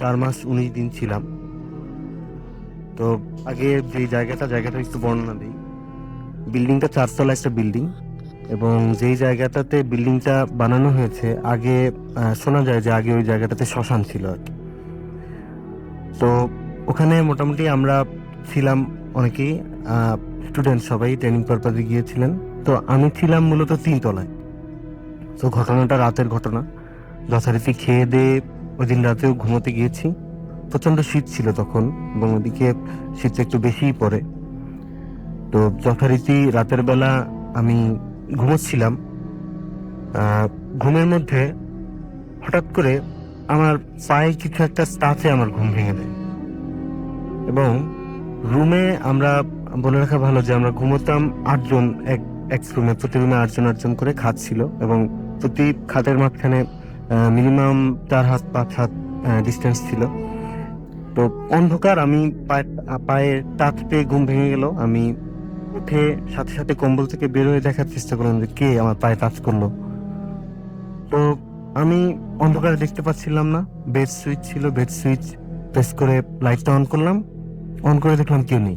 4 মাস 19 দিন ছিলাম। তো আগে যে জায়গাটা একটু বর্ণনা দিই। বিল্ডিংটা 4 তলা একটা বিল্ডিং, এবং যেই জায়গাটাতে বিল্ডিংটা বানানো হয়েছে, আগে শোনা যায় যে আগে ওই জায়গাটাতে শ্মশান ছিল আর কি। তো ওখানে মোটামুটি আমরা ছিলাম অনেকেই স্টুডেন্ট, সবাই ট্রেনিং পারপাসে গিয়েছিলেন। তো আমি ছিলাম মূলত 3 তলায়। তো ঘটনাটা রাতের ঘটনা। যথারীতি খেয়ে দিয়ে ওই দিন রাতেও ঘুমোতে গিয়েছি। প্রচন্ড শীত ছিল তখন, এবং ওদিকে শীতটা একটু বেশিই পড়ে। তো যথারীতি রাতের বেলা আমি ঘুমোচ্ছিলাম। ঘুমের মধ্যে হঠাৎ করে আমার পায়ে কিছু একটা টাচে আমার ঘুম ভেঙে দেয়। এবং রুমে আমরা, বলে রাখা ভালো যে আমরা ঘুমোতাম 8 জন, এক রুমে, প্রতি রুমে 8 জন করে খাট ছিল, এবং প্রতি খাটের মাঝখানে মিনিমাম 4 হাত 5 হাত ডিস্টেন্স ছিল। তো অন্ধকার, আমি পায়ে টাচ পেয়ে ঘুম ভেঙে গেল। আমি উঠে সাথে সাথে কম্বল থেকে বের হয়ে দেখার চেষ্টা করলাম যে কে আমার পায়ে টাচ করলো। তো আমি অন্ধকারে দেখতে পাচ্ছিলাম না। বেড সুইচ ছিল, বেড সুইচ প্রেস করে লাইটটা অন করলাম। অন করে দেখলাম কেউ নেই।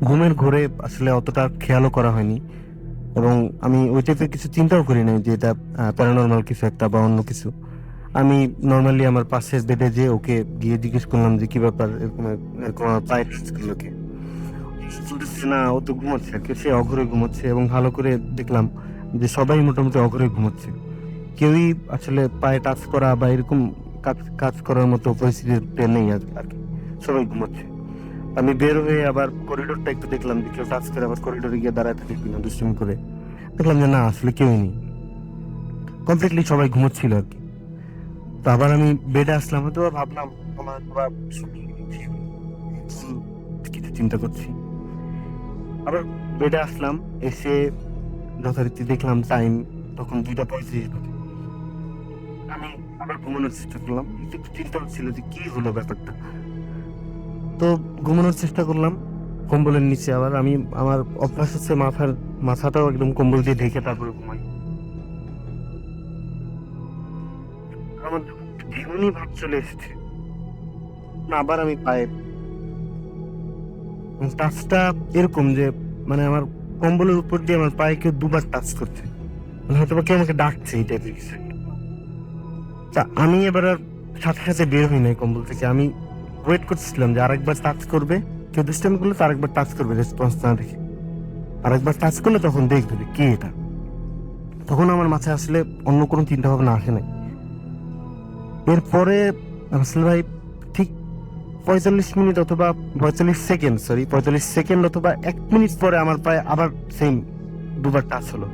ঘুমের ঘোরে আসলে অতটা খেয়ালও করা হয়নি, এবং আমি ওই টাইপের কিছু চিন্তাও করি নাই যে এটা প্যারানর্মাল কিছু একটা বা অন্য কিছু। আমি নর্মালি আমার পাশের বেডে যে ওকে গিয়ে জিজ্ঞেস করলাম যে কি ব্যাপার, এরকম এরকম আমার পায়ে টাচ করলো কে? না, ও তো ঘুমাচ্ছে, সে অঘরে ঘুমাচ্ছে, এবং ভালো করে দেখলাম যে সবাই মোটামুটি অঘরে ঘুমাচ্ছে। কেউই আসলে পায়ে টাচ করা বা এরকম কাজ করার মতো পরিস্থিতিতে নেই আর কি, সবাই ঘুমাচ্ছে। আমি বের হয়ে আবার করিডোরটা একটু দেখলাম যে কেউ টাচ করে আবার করিডোরে গিয়ে দাঁড়ায় থাকে কিনা, দুষ্টুমি করে। দেখলাম যে না, আসলে কেউই নেই, কমপ্লিটলি সবাই ঘুমোচ্ছিল আর কি। তো আবার আমি বেডে আসলাম, হয়তো ভাবলাম আমার কিছু চিন্তা করছি। আবার বেডে আসলাম, এসে যথারীতি দেখলাম টাইম তখন 2:35 বাজে। আমি আবার ঘুমানোর চেষ্টা করলাম, একটু চিন্তা হচ্ছিল যে কি হলো ব্যাপারটা। তো ঘুমানোর চেষ্টা করলাম কম্বলের নিচে। আবার আমি, আমার অভ্যাস হচ্ছে মাথাটাও একদম কম্বল দিয়ে ঢেকে তারপরে ঘুমাই। আমার ঝিমুনি ভাব চলে এসেছে না। আবার আমি পায়ে টাচটা এরকম যে, মানে আমার কম্বলের উপর দিয়ে আমার পায়ে কেউ 2বার টাচ করছে, মানে হয়তো কেউ আমাকে ডাকছে, এই টাইপের কিছু একটা। তা আমি এবার আর সাথে সাথে বের হই নাই কম্বল থেকে। আমি ওয়েট করছিলাম যে আরেকবার টাচ করবে, কেউ দুষ্টামি করলে তো আরেকবার টাচ করবে, রেসপন্স না দেখে আরেকবার টাচ করলে তখন দেখবে যে কে এটা। তখন আমার মাথায় আসলে অন্য কোনো চিন্তা ভাবনা আসে নাই। এরপরে রাসেল ভাই ঠিক 45 মিনিট অথবা 45 সেকেন্ড অথবা 1 মিনিট পরে আমার পায়ে আবার সেম 2বার টাচ হলো,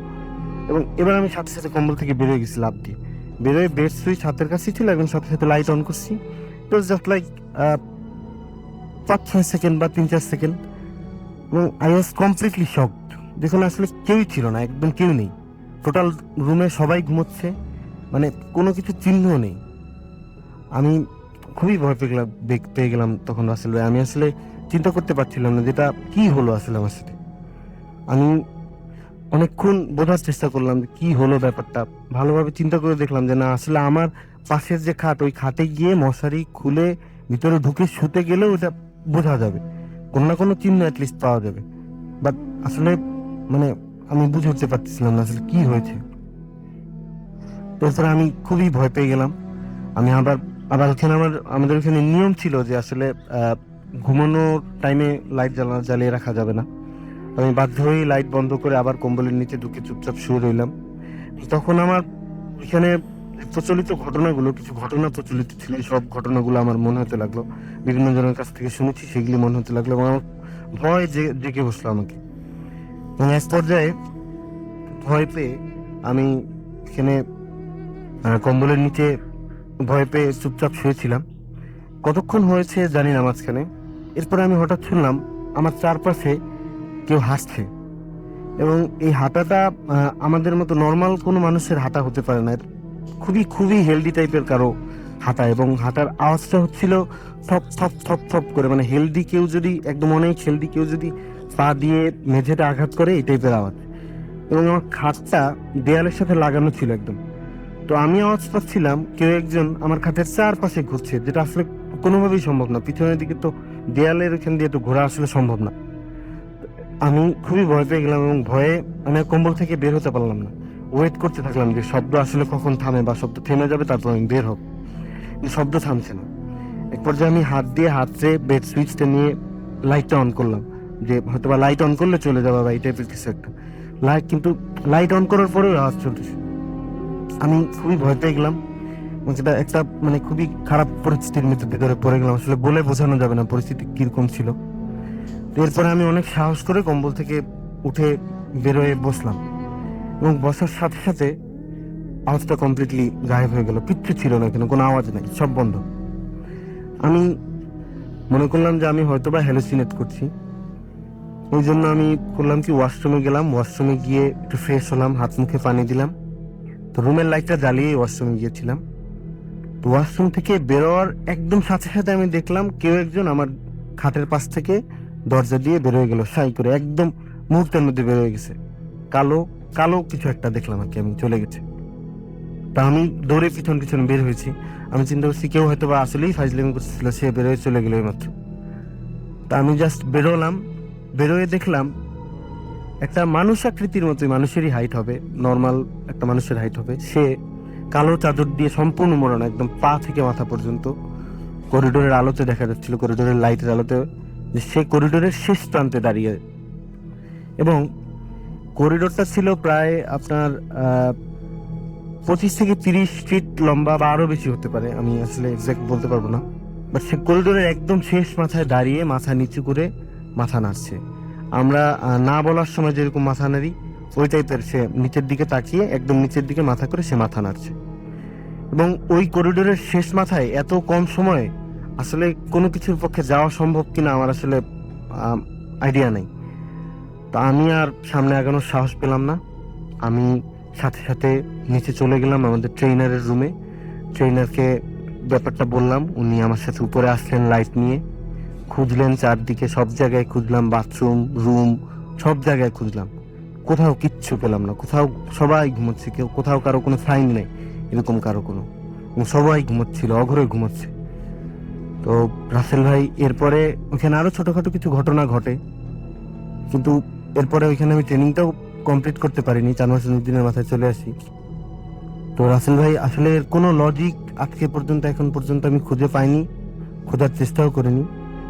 এবং এবার আমি সাথে সাথে কম্বল থেকে বের হয়ে গেছি লাফ দিয়ে। বেরোয় বেড সুইচ হাতের কাছেই ছিল, এবং সাথে সাথে লাইট অন করছি। ইট ওয়াজ জাস্ট লাইক 5-6 সেকেন্ড বা 3-4 সেকেন্ড, এবং আই ওয়াজ কমপ্লিটলি শকড। যেখানে আসলে কেউই ছিল না, একদম কেউ নেই, টোটাল রুমে সবাই ঘুমোচ্ছে, মানে কোনো কিছু চিহ্ন নেই। আমি খুবই ভয় পেয়ে গেলাম তখন আসলে। আমি আসলে চিন্তা করতে পারছিলাম না যেটা কি হলো আসলে আমার সাথে। আমি অনেকক্ষণ বোঝার চেষ্টা করলাম যে কি হলো ব্যাপারটা। ভালোভাবে চিন্তা করে দেখলাম যে না, আসলে আমার পাশের যে খাট, ওই খাটে গিয়ে মশারি খুলে ভিতরে ঢুকে শুতে গেলেও ওটা বোঝা যাবে, কোনো না কোনো চিহ্ন অ্যাটলিস্ট পাওয়া যাবে। বাট আসলে মানে আমি বুঝে উঠতে পারতেছিলাম না আসলে কি হয়েছে। তারপরে আমি খুবই ভয় পেয়ে গেলাম। আমি আবার ওখানে আমাদের ওখানে নিয়ম ছিল যে আসলে ঘুমানোর টাইমে লাইট জ্বালিয়ে রাখা যাবে না। আমি বাধ্য হয়ে লাইট বন্ধ করে আবার কম্বলের নিচে ঢুকে চুপচাপ শুয়ে রইলাম। তখন আমার এখানে প্রচলিত ঘটনাগুলো, কিছু ঘটনা প্রচলিত ছিল, সব ঘটনাগুলো আমার মনে হতে লাগলো, বিভিন্ন জনের কাছ থেকে শুনেছি, সেগুলি মনে হতে লাগলো, এবং আমার ভয় জেগে বসলো আমাকে। এবং এক পর্যায়ে ভয় পেয়ে আমি এখানে কম্বলের নিচে ভয় পেয়ে চুপচাপ শুয়েছিলাম। কতক্ষণ হয়েছে জানি না মাঝখানে। এরপরে আমি হঠাৎ শুনলাম আমার চারপাশে কেউ হাসছে, এবং এই হাঁটাটা আমাদের মতো নর্মাল কোনো মানুষের হাঁটা হতে পারে না, খুবই খুবই হেলদি টাইপের কারো হাঁটা, এবং হাঁটার আওয়াজটা হচ্ছিল থপ থপ থপ থপ করে, মানে হেলদি কেউ যদি, একদম অনেক হেলদি কেউ যদি পা দিয়ে মেঝেটা আঘাত করে, এই টাইপের আওয়াজ। এবং আমার খাটটা দেয়ালের সাথে লাগানো ছিল একদম। তো আমি আওয়াজ পাচ্ছিলাম কেউ একজন আমার খাটের চারপাশে ঘুরছে, যেটা আসলে কোনোভাবেই সম্ভব না, পিছনের দিকে তো দেয়ালের ওখান দিয়ে তো ঘোরা আসলে সম্ভব না। আমি খুবই ভয় পেয়ে গেলাম, এবং ভয়ে আমি কম্বল থেকে বের হতে পারলাম না। ওয়েট করতে থাকলাম যে শব্দ আসলে কখন থামে, বা শব্দ থেমে যাবে তারপর আমি বের হব, কিন্তু শব্দ থামছে না। এক পর্যায়ে আমি হাতে বেড সুইচটা নিয়ে লাইটটা অন করলাম, যে হয়তো বা লাইট অন করলে চলে যাবে বা এই টাইপের কিছু একটা। কিন্তু লাইট অন করার পরেও আওয়াজ চলতেছে, আমি খুবই ভয় পেয়ে গেলাম এবং সেটা একটা মানে খুবই খারাপ পরিস্থিতির ভিতরে পড়ে গেলাম, আসলে বলে বোঝানো যাবে না পরিস্থিতি কিরকম ছিল। তো এরপরে আমি অনেক সাহস করে কম্বল থেকে উঠে বেরোয় বসলাম এবং বসার সাথে সাথে আওয়াজটা কমপ্লিটলি গায়েব হয়ে গেল, কিচ্ছু ছিল না, এখানে কোনো আওয়াজ নেই, সব বন্ধ। আমি মনে করলাম যে আমি হয়তো বা হ্যালুসিনেট করছি। ওই জন্য আমি করলাম কি, ওয়াশরুমে গেলাম, ওয়াশরুমে গিয়ে একটু ফ্রেশ হলাম, হাত মুখে পানি দিলাম। তো রুমের লাইটটা জ্বালিয়ে ওয়াশরুমে গিয়েছিলাম। তো ওয়াশরুম থেকে বেরোয়ার একদম সাথে সাথে আমি দেখলাম কেউ একজন আমার খাটের পাশ থেকে দরজা দিয়ে বেরোয় গেল, সাই করে একদম মুহূর্তের মধ্যে বেরোয় গেছে। কালো কালো কিছু একটা দেখলাম আর কি, আমি চলে গেছে। তা আমি দৌড়ে পিছন পিছন বের হয়েছি। আমি চিন্তা করছি কেউ হয়তো বা আসলেই ফাইজলামি করছিল, সে বেরোয় চলে গেল মাত্র। তা আমি জাস্ট বেরোলাম, বেরোয় দেখলাম একটা মানুষ আকৃতির মতোই, মানুষেরই হাইট হবে, নর্মাল একটা মানুষের হাইট হবে, সে কালো চাদর দিয়ে সম্পূর্ণ মোড়ানো, একদম পা থেকে মাথা পর্যন্ত, করিডোরের আলোতে দেখা যাচ্ছিল, করিডোরের লাইটের আলোতে, যে সে করিডোরের শেষ প্রান্তে দাঁড়িয়ে। এবং করিডোরটা ছিল প্রায় আপনার 25 থেকে 30 ফিট লম্বা বা আরো বেশি হতে পারে, আমি আসলে এক্সাক্ট বলতে পারবো না। বাট সে করিডোরের একদম শেষ মাথায় দাঁড়িয়ে মাথা নিচু করে মাথা নাড়ছে। আমরা না বলার সময় যেরকম মাথা নাড়ি, ওই টাইপের সে নিচের দিকে তাকিয়ে একদম নিচের দিকে মাথা করে সে মাথা নাড়ছে। এবং ওই করিডোরের শেষ মাথায় এত কম সময়ে আসলে কোনো কিছুর পক্ষে যাওয়া সম্ভব কিনা আমার আসলে আইডিয়া নেই। তো আমি আর সামনে আগানোর সাহস পেলাম না। আমি সাথে সাথে নিচে চলে গেলাম আমাদের ট্রেনারের রুমে। ট্রেনারকে ব্যাপারটা বললাম, উনি আমার সাথে উপরে আসলেন লাইট নিয়ে, খুঁজলেন চারদিকে, সব জায়গায় খুঁজলাম, বাথরুম, রুম, সব জায়গায় খুঁজলাম, কোথাও কিচ্ছু পেলাম না। কোথাও সবাই ঘুমোচ্ছে, কেউ কোথাও কারো কোনো সাইন নেই এরকম কারো কোনো, সবাই ঘুমোচ্ছিল, অঘরে ঘুমোচ্ছে। তো রাসেল ভাই এরপরে ওখানে আরো ছোটখাটো কিছু ঘটনা ঘটে, কিন্তু এরপরে ওইখানে আমি ট্রেনিংটাও কমপ্লিট করতে পারিনি, 4 দিনের মাথায় চলে আসি। তো রাসেল ভাই আসলে এর কোনো লজিক আজকে পর্যন্ত, এখন পর্যন্ত আমি খুঁজে পাইনি, খোঁজার চেষ্টাও করিনি।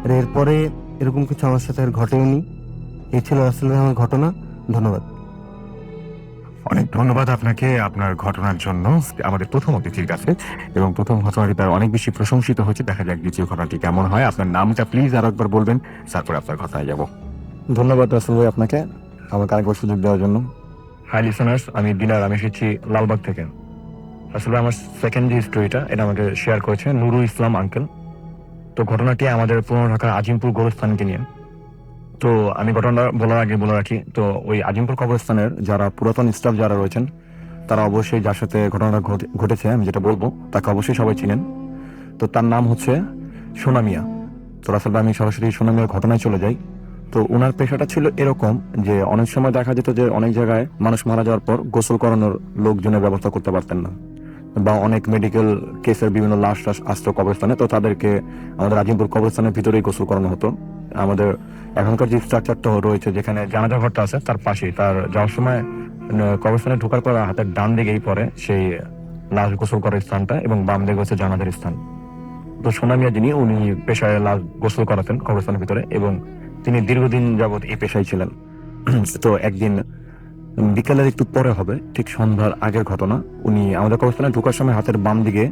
আর এরপরে এরকম কিছু আমার সাথে আর ঘটেওনি। এই ছিল রাসেল ভাই আমার ঘটনা। ধন্যবাদ। অনেক ধন্যবাদ আপনাকে আপনার ঘটনার জন্য আমাদের প্রথম অতিথির কাছে, এবং প্রথম ঘটনাটি তার অনেক বেশি প্রশংসিত হয়েছে। দেখা যাক দ্বিতীয় ঘটনাটি কেমন হয়। আপনার নামটা প্লিজ আর একবার বলবেন, তারপরে আপনার ঘটনায় যাব। ধন্যবাদ রাসেল ভাই আপনাকে আমাকে আরেকবার সুযোগ দেওয়ার জন্য। হাই লিসনার্স, আমি দিনার, আমি এসেছি লালবাগ থেকে। আসলে আমার সেকেন্ড যে স্টোরিটা, এটা আমাকে শেয়ার করেছে নুরুল ইসলাম আঙ্কেল। তো ঘটনাটি আমাদের পুরনো ঢাকার আজিমপুর গোরস্থানকে নিয়ে। তো আমি ঘটনা বলার আগে বলে রাখি, তো ওই আজিমপুর কবরস্থানের যারা পুরাতন স্টাফ যারা রয়েছেন, তারা অবশ্যই যার সাথে ঘটনাটা ঘটেছে আমি যেটা বলবো তাকে অবশ্যই সবাই চিনেন। তো তার নাম হচ্ছে সোনা মিয়া। তো আসলে আমি সরাসরি সোনা মিয়ার ঘটনায় চলে যাই। তো ওনার পেশাটা ছিল এরকম যে অনেক সময় দেখা যেত যে অনেক জায়গায় মানুষ মারা যাওয়ার পর গোসল করানোর লোকজনের ব্যবস্থা করতে পারতেন না, বা অনেক মেডিকেল কেসের বিভিন্ন লাশ টাশ আসতো কবরস্থানে, তো তাদেরকে আমাদের আজিমপুর কবরস্থানের ভিতরেই গোসল করানো হতো। আমাদের এখনকার যে স্ট্রাকচারটা রয়েছে, যেখানে জানাজা ঘরটা আছে তার পাশেই, তার যাওয়ার সময় কবরস্থানে ঢোকার পর হাতের ডান দিকেই পড়ে সেই লাশ গোসল করার স্থানটা, এবং বাম দিকে হচ্ছে জানাজার স্থান। তো সোনা মিয়া যিনি, উনি পেশায় লাশ গোসল করাতেন কবরস্থানের ভিতরে, এবং তিনি দীর্ঘদিন যাবৎ এই পেশায় ছিলেন। তো একদিন বিকেলের একটু পরে হবে, ঠিক সন্ধ্যার আগের ঘটনা, উনি আমাদের কবরস্থানে ঢোকার সময় হাতের বাম দিকে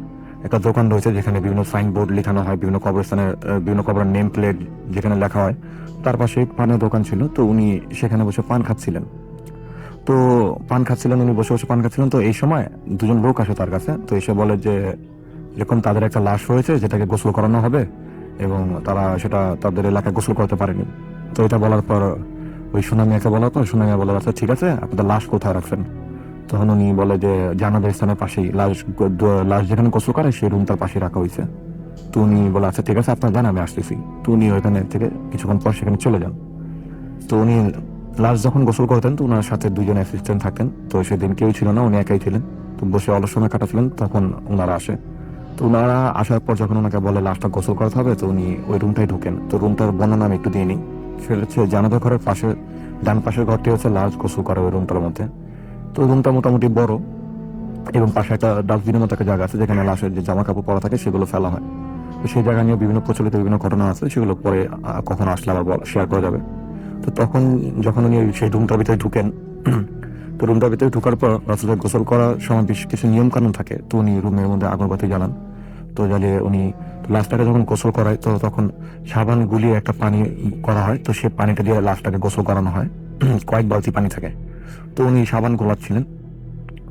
একটা দোকান রয়েছে যেখানে বিভিন্ন সাইনবোর্ড লেখানো হয়, বিভিন্ন কবরস্থানের বিভিন্ন কবরের নেম প্লেট যেখানে লেখা হয়, তার পাশে পানের দোকান ছিল। তো উনি সেখানে বসে পান খাচ্ছিলেন। উনি বসে বসে পান খাচ্ছিলেন। তো এই সময় দুজন লোক আসে তার কাছে। তো এসে বলে যে এরকম তাদের একটা লাশ হয়েছে যেটাকে গোসল করানো হবে, এবং তারা সেটা তাদের এলাকায় গোসল করতে পারেনি। তো এটা বলার পর ওই সোনা মিয়াকে বলার পর সোনা মিয়া বলে, আচ্ছা ঠিক আছে, আপনাদের লাশ কোথায় রাখছেন? তখন উনি বলে যে জানাজার স্থানের পাশেই, লাশ যেখানে গোসল করে সেই রুমটার পাশে রাখা হয়েছে। তো উনি বলে, আচ্ছা ঠিক আছে, আপনার জান, আমি আসতেছি। তো উনি ওইখানে থেকে কিছুক্ষণ পর সেখানে চলে যান। তো উনি লাশ যখন গোসল করতেন, তো ওনার সাথে 2জন অ্যাসিস্ট্যান্ট থাকেন। তো সেদিন কেউ ছিল না, উনি একাই ছিলেন। তো বসে অলস সময় কাটাছিলেন, তখন ওনারা আসে। তো ওনারা আসার পর যখন ওনাকে বলে লাশটা গোসল করতে হবে, তো উনি ওই রুমটাই ঢুকেন। তো রুমটার বর্ণনা আমি একটু দিয়ে নিই। সেটা হচ্ছে জানাজা ঘরের পাশে ডান পাশের ঘরটি হচ্ছে লাশ গোসল করে ওই রুমটার মধ্যে। তো রুমটা মোটামুটি বড়, এবং পাশে একটা ডাস্টবিনের মতো একটা জায়গা আছে যেখানে লাশের যে জামা কাপড় পরা থাকে সেগুলো ফেলা হয়। তো সেই জায়গা নিয়ে বিভিন্ন প্রচলিত বিভিন্ন ঘটনা আছে, সেগুলো পরে কখনো আসলে আবার শেয়ার করা যাবে। তো তখন যখন উনি সেই রুমটার ভিতরে ঢুকেন, তো রুমটার ভিতরে ঢোকার পর রাসূল ভাই গোসল করার সময় বেশ কিছু নিয়ম কানুন থাকে, তো উনি রুমের মধ্যে আগরবাতি জ্বালান। তো জ্বালিয়ে উনি লাশটাকে যখন গোসল করায় তো তখন সাবান গুলিয়ে একটা পানি করা হয়, তো সে পানিটা দিয়ে লাশটাকে গোসল করানো হয়। কয়েক বালতি পানি থাকে, তো উনি সাবান গোলাচ্ছিলেন।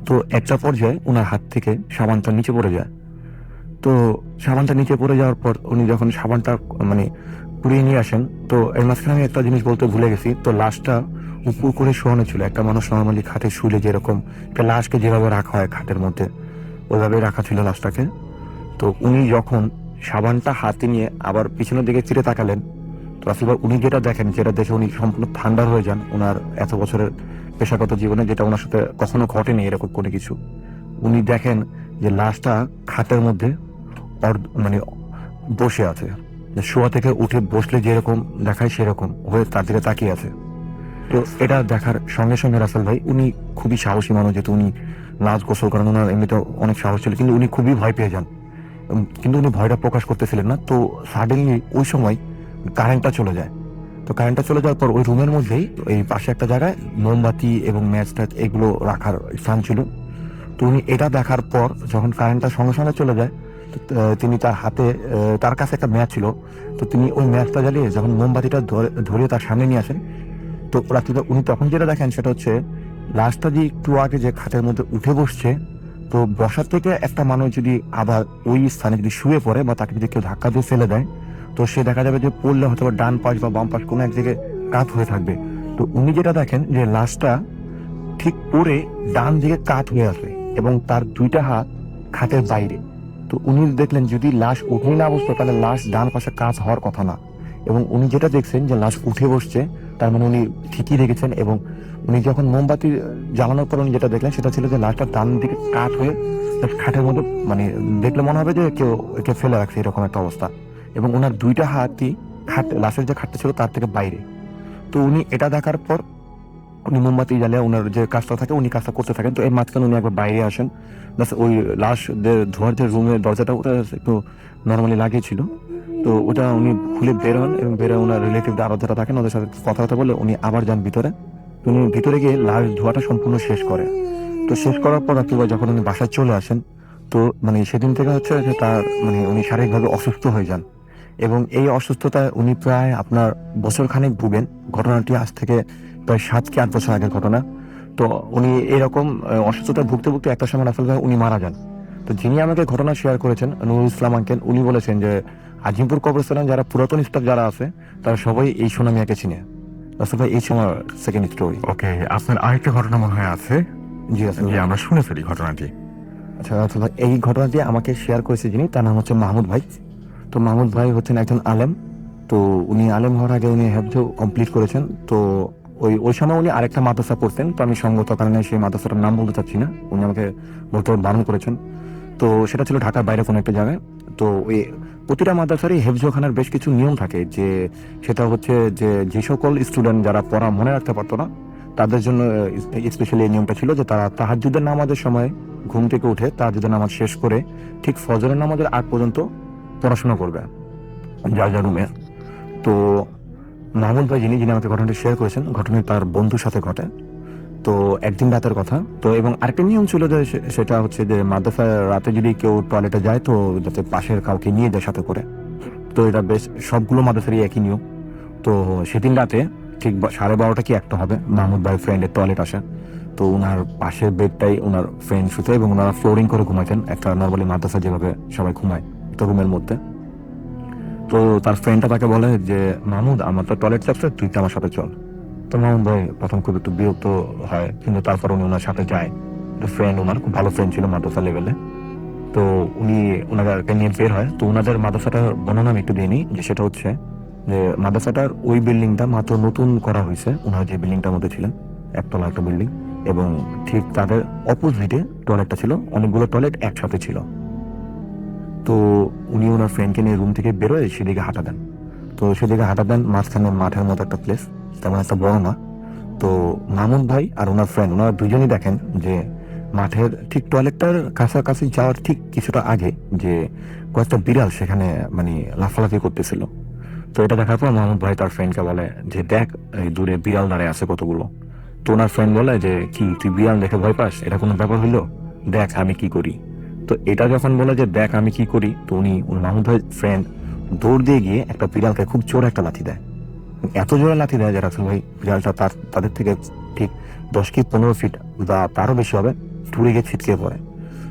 তো একটা পর্যায়ে ওনার হাত থেকে সাবানটা নিচে পড়ে যায়। তো সাবানটা নিচে পড়ে যাওয়ার পর উনি যখন সাবানটা মানে কুড়িয়ে নিয়ে আসেন, তো এর মাঝখানে আমি একটা জিনিস বলতে ভুলে গেছি। তো লাশটা উপর করে শোয়ানো ছিল। একটা মানুষ নর্মালি খাটে শুলে যেরকম একটা লাশকে যেভাবে রাখা হয় খাটের মধ্যে, ওইভাবে রাখা ছিল লাশটাকে। তো উনি যখন সাবানটা হাতে নিয়ে আবার পিছনের দিকে ফিরে তাকালেন, তো আসলে উনি যেটা দেখেন, যেটা দেখে উনি সম্পূর্ণ ঠান্ডা হয়ে যান। ওনার এত বছরের পেশাগত জীবনে যেটা ওনার সাথে কখনো ঘটেনি এরকম কোনো কিছু। উনি দেখেন যে লাশটা খাটের মধ্যে মানে বসে আছে, যে শোয়া থেকে উঠে বসলে যেরকম দেখায় সেরকম হয়ে তার দিকে তাকিয়ে আছে। তো এটা দেখার সঙ্গে সঙ্গে রাসেল ভাই, উনি খুবই সাহসী মানুষ, যেহেতু উনি লাশ গোসল করেন, ওনার এমনিতে অনেক সাহস ছিল, কিন্তু উনি খুবই ভয় পেয়ে যান। কিন্তু উনি ভয়টা প্রকাশ করতেছিলেন না। তো সাডেনলি ওই সময় কারেন্টটা চলে যায়। তো কারেন্টটা চলে যাওয়ার পর ওই রুমের মধ্যেই এই পাশে একটা জায়গায় মোমবাতি এবং ম্যাচ ট্যাচ এগুলো রাখার স্থান ছিল। তো উনি এটা দেখার পর যখন কারেন্টটা সঙ্গে সঙ্গে চলে যায়, তো তিনি তার হাতে তার কাছে একটা ম্যাচ ছিল। তো তিনি ওই ম্যাচটা জ্বালিয়ে যখন মোমবাতিটা ধরিয়ে তার সামনে নিয়ে আসেন, তো রাত্রিতে উনি তখন যেটা দেখেন সেটা হচ্ছে লাশটা যে একটু আগে যে খাটের মধ্যে উঠে বসছে, তো বসার থেকে একটা মানুষ যদি আবার ওই স্থানে যদি শুয়ে পড়ে বা তাকে যদি কেউ ধাক্কা দিয়ে ফেলে দেয়, তো সে দেখা যাবে যে পড়লে হয়তো বা ডান পাশ বা বাম পাশ কোনো এক জায়গায় কাত হয়ে থাকবে। তো উনি যেটা দেখেন যে লাশটা ঠিক পড়ে ডান দিকে কাত হয়ে আসে এবং তার দুইটা হাত খাটের বাইরে। তো উনি দেখলেন যদি লাশ উঠেই না বসতো তাহলে লাশ ডান পাশে কাত হওয়ার কথা না, এবং উনি যেটা দেখছেন যে লাশ উঠে বসছে, তার মানে উনি ঠিকই দেখেছেন। এবং উনি যখন মোমবাতি জ্বালানোর পর উনি যেটা দেখলেন সেটা ছিল যে লাশটা ডান দিকে কাত হয়ে খাটের মধ্যে, মানে দেখলে মনে হবে যে কেউ একে ফেলে রাখছে এরকম একটা অবস্থা। এবং ওনার দুইটা হাতই লাশের যে খাটটা ছিল তার থেকে বাইরে। তো উনি এটা দেখার পর উনি মোমবাতি জ্বালিয়ে ওনার যে কাজটা থাকে উনি কাজটা করতে থাকেন। তো এই মাঝখানে উনি একবার বাইরে আসেন, ওই লাশ ধোয়ার যে রুমের দরজাটা ওটা একটু নর্মালি লাগিয়েছিল, তো ওটা উনি খুলে বের হন এবং বের হয়ে ওনার রিলেটিভ আরো যারা থাকেন ওদের সাথে কথাবার্তা বলে উনি আবার যান ভিতরে। তো উনি ভিতরে গিয়ে লাশ ধোয়াটা সম্পূর্ণ শেষ করে। তো শেষ করার পর কিংবা যখন উনি বাসায় চলে আসেন, তো মানে সেদিন থেকে হচ্ছে যে তার মানে উনি শারীরিকভাবে অসুস্থ হয়ে যান। এবং এই অসুস্থতায় উনি প্রায় আপনার বছর খানেক ভুগেন। ঘটনাটি আজ থেকে প্রায় 7 কি 8 বছর আগের ঘটনা। তো উনি এরকম অসুস্থতায় ভুগতে ভুগতে একটা সময় রাসেল ভাই উনি মারা যান। তো যিনি আমাকে ঘটনা শেয়ার করেছেন নুরুল ইসলাম আঙ্কেল, উনি বলেছেন যে আজিমপুর কবরস্থানে যারা পুরাতন স্টাফ যারা আছে তারা সবাই এই সোনামিয়াকে চিনে। রাসেল ভাই এই সময় সেকেন্ড স্টোরি। ওকে, আপনার আরেকটা ঘটনা মনে হয় আছে, জি আছে, যে আমরা শুনে ফেলি ঘটনাটি। আচ্ছা রাসেল ভাই, এই ঘটনাটি আমাকে শেয়ার করেছে যিনি, তার নাম হচ্ছে মাহমুদ ভাই। তো মাহমুদ ভাই হচ্ছেন একজন আলেম। তো উনি আলেম হওয়ার আগে উনি হেফজ কমপ্লিট করেছেন। তো ওই সময় উনি আরেকটা মাদ্রাসা পড়তেন, তো আমি সঙ্গত কারণে সেই মাদ্রাসাটার নাম বলতে চাচ্ছি না, উনি আমাকে বলতে বারণ করেছেন। তো সেটা ছিল ঢাকার বাইরে কোনো একটা জায়গায়। তো ওই প্রতিটা মাদ্রাসারই হেফজখানার বেশ কিছু নিয়ম থাকে, যে সেটা হচ্ছে যে সকল স্টুডেন্ট যারা পড়া মনে রাখতে পারতো না তাদের জন্য স্পেশালি এই নিয়মটা ছিল যে তারা তাহাজ্জুদের নামাজের সময় ঘুম থেকে উঠে তাহাজ্জুদের নামাজ শেষ করে ঠিক ফজরের নামাজের আগ পর্যন্ত পড়াশোনা করবে যার যার রুমে। তো মাহমুদ ভাই যিনি আমাকে ঘটনাটি শেয়ার করেছেন, ঘটনাটি তার বন্ধুর সাথে ঘটে। তো একদিন রাতের কথা। তো এবং আরেকটা নিয়ম ছিল যে সেটা হচ্ছে যে মাদ্রাসায় রাতে যদি কেউ টয়লেটে যায় তো যাতে পাশের কাউকে নিয়ে যায় সাথে করে। তো এটা বেশ সবগুলো মাদ্রাসারই একই নিয়ম। তো সেদিন রাতে ঠিক 12:30 কি 1টা হবে, মাহমুদ ভাই ফ্রেন্ডের টয়লেট আসে। তো ওনার পাশের বেডটাই ওনার ফ্রেন্ড শুতে এবং ওনারা ফ্লোরিং করে ঘুমাইছেন, একটা নর্মালি মাদ্রাসা যেভাবে সবাই ঘুমায় একটা রুমের মধ্যে। তো তার ফ্রেন্ডটা তাকে বলে যে মাহমুদ আমার তো টয়লেট চাপছে, তুই তো আমার সাথে চল। তো মাহমুদ ভাই প্রথম খুব একটু বিরক্ত হয়, কিন্তু তারপর উনি ওনার সাথে যায়। ফ্রেন্ড ওনার খুব ভালো ফ্রেন্ড ছিল মাদ্রাসা লেভেলে। তো উনি ওনাকে নিয়ে বের হয়। তো ওনাদের মাদ্রাসাটার বর্ণনা আমি একটু দিইনি, যে সেটা হচ্ছে যে মাদ্রাসাটার ওই বিল্ডিংটা মাত্র নতুন করা হয়েছে। ওনারা যে বিল্ডিংটার মধ্যে ছিলেন একতলা একটা বিল্ডিং, এবং ঠিক তাদের অপোজিটে টয়লেটটা ছিল, অনেকগুলো টয়লেট একসাথে ছিল। তো উনি ওনার ফ্রেন্ডকে নিয়ে রুম থেকে বেরোয় সেদিকে হাঁটা দেন। তো সেদিকে হাঁটা দেন, মাঝখানে মাঠের মতো একটা প্লেস, তেমন একটা বড় না। তো মামুন ভাই আর ওনার ফ্রেন্ড ওনারা দুজনই দেখেন যে মাঠের ঠিক টয়লেটটার কাছাকাছি যাওয়ার ঠিক কিছুটা আগে যে কয়েকটা বিড়াল সেখানে মানে লাফালাফি করতেছিল। তো এটা দেখার পর মাহমুদ ভাই তার ফ্রেন্ডকে বলে যে দেখ এই দূরে বিড়াল দাঁড়ায় আছে কতগুলো। তো ওনার ফ্রেন্ড বলে যে কি তুই বিড়াল দেখে ভয় পাস, এটা কোনো ব্যাপার হইলো, দেখ আমি কি করি। তো এটা যখন বলে যে দেখ আমি কি করি, তো উনি মাহমুদ ভাই ফ্রেন্ড দৌড় দিয়ে গিয়ে একটা বিড়ালকে খুব জোরে একটা লাথি দেয়। এত জোরে লাথি দেয় যে রাসেল ভাই বিড়ালটা তাদের থেকে ঠিক 10 কি 15 ফিট বা তারও বেশি হবে দূরে গিয়ে ছিটকে পড়ে।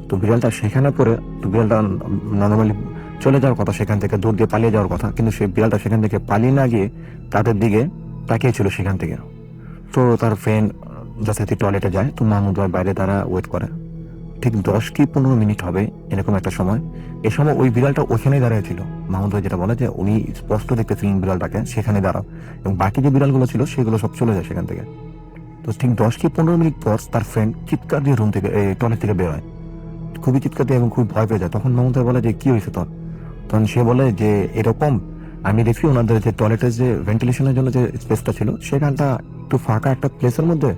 তো বিড়ালটা সেখানে পড়ে, তো বিড়ালটা নর্মালি চলে যাওয়ার কথা, সেখান থেকে দৌড় দিয়ে পালিয়ে যাওয়ার কথা, কিন্তু সেই বিড়ালটা সেখান থেকে পালিয়ে না গিয়ে তাদের দিকে তাকিয়েছিল সেখান থেকে। তো তার ফ্রেন্ড যথারীতি টয়লেটে যায়, তো মাহমুদ ভাই বাইরে তারা ওয়েট করে। ঠিক 10 কি 15 মিনিট হবে এরকম একটা সময়। এই সময় ওই বিড়ালটা ওইখানেই দাঁড়িয়ে ছিল। মাহমুদ ভাই যেটা বলে যে উনি স্পষ্ট দেখতেছিলেন বিড়ালটাকে সেখানে দাঁড়াও, এবং বাকি যে বিড়ালগুলো ছিল সেগুলো সব চলে যায় সেখান থেকে। তো ঠিক 10 কি 15 মিনিট পর তার ফ্রেন্ড চিৎকার দিয়ে রুম থেকে টয়লেট থেকে বের হয়, খুবই চিৎকার দিয়ে এবং খুব ভয় পেয়ে যায়। তখন মাহমুদ ভাই বলে যে কি হয়েছে তোর? তখন সে বলে যে এরকম আমি দেখি ওনাদের যে টয়লেটের যে ভেন্টিলেশনের জন্য যে স্পেসটা ছিল সেখানটা একটু ফাঁকা একটা প্লেসের মধ্যে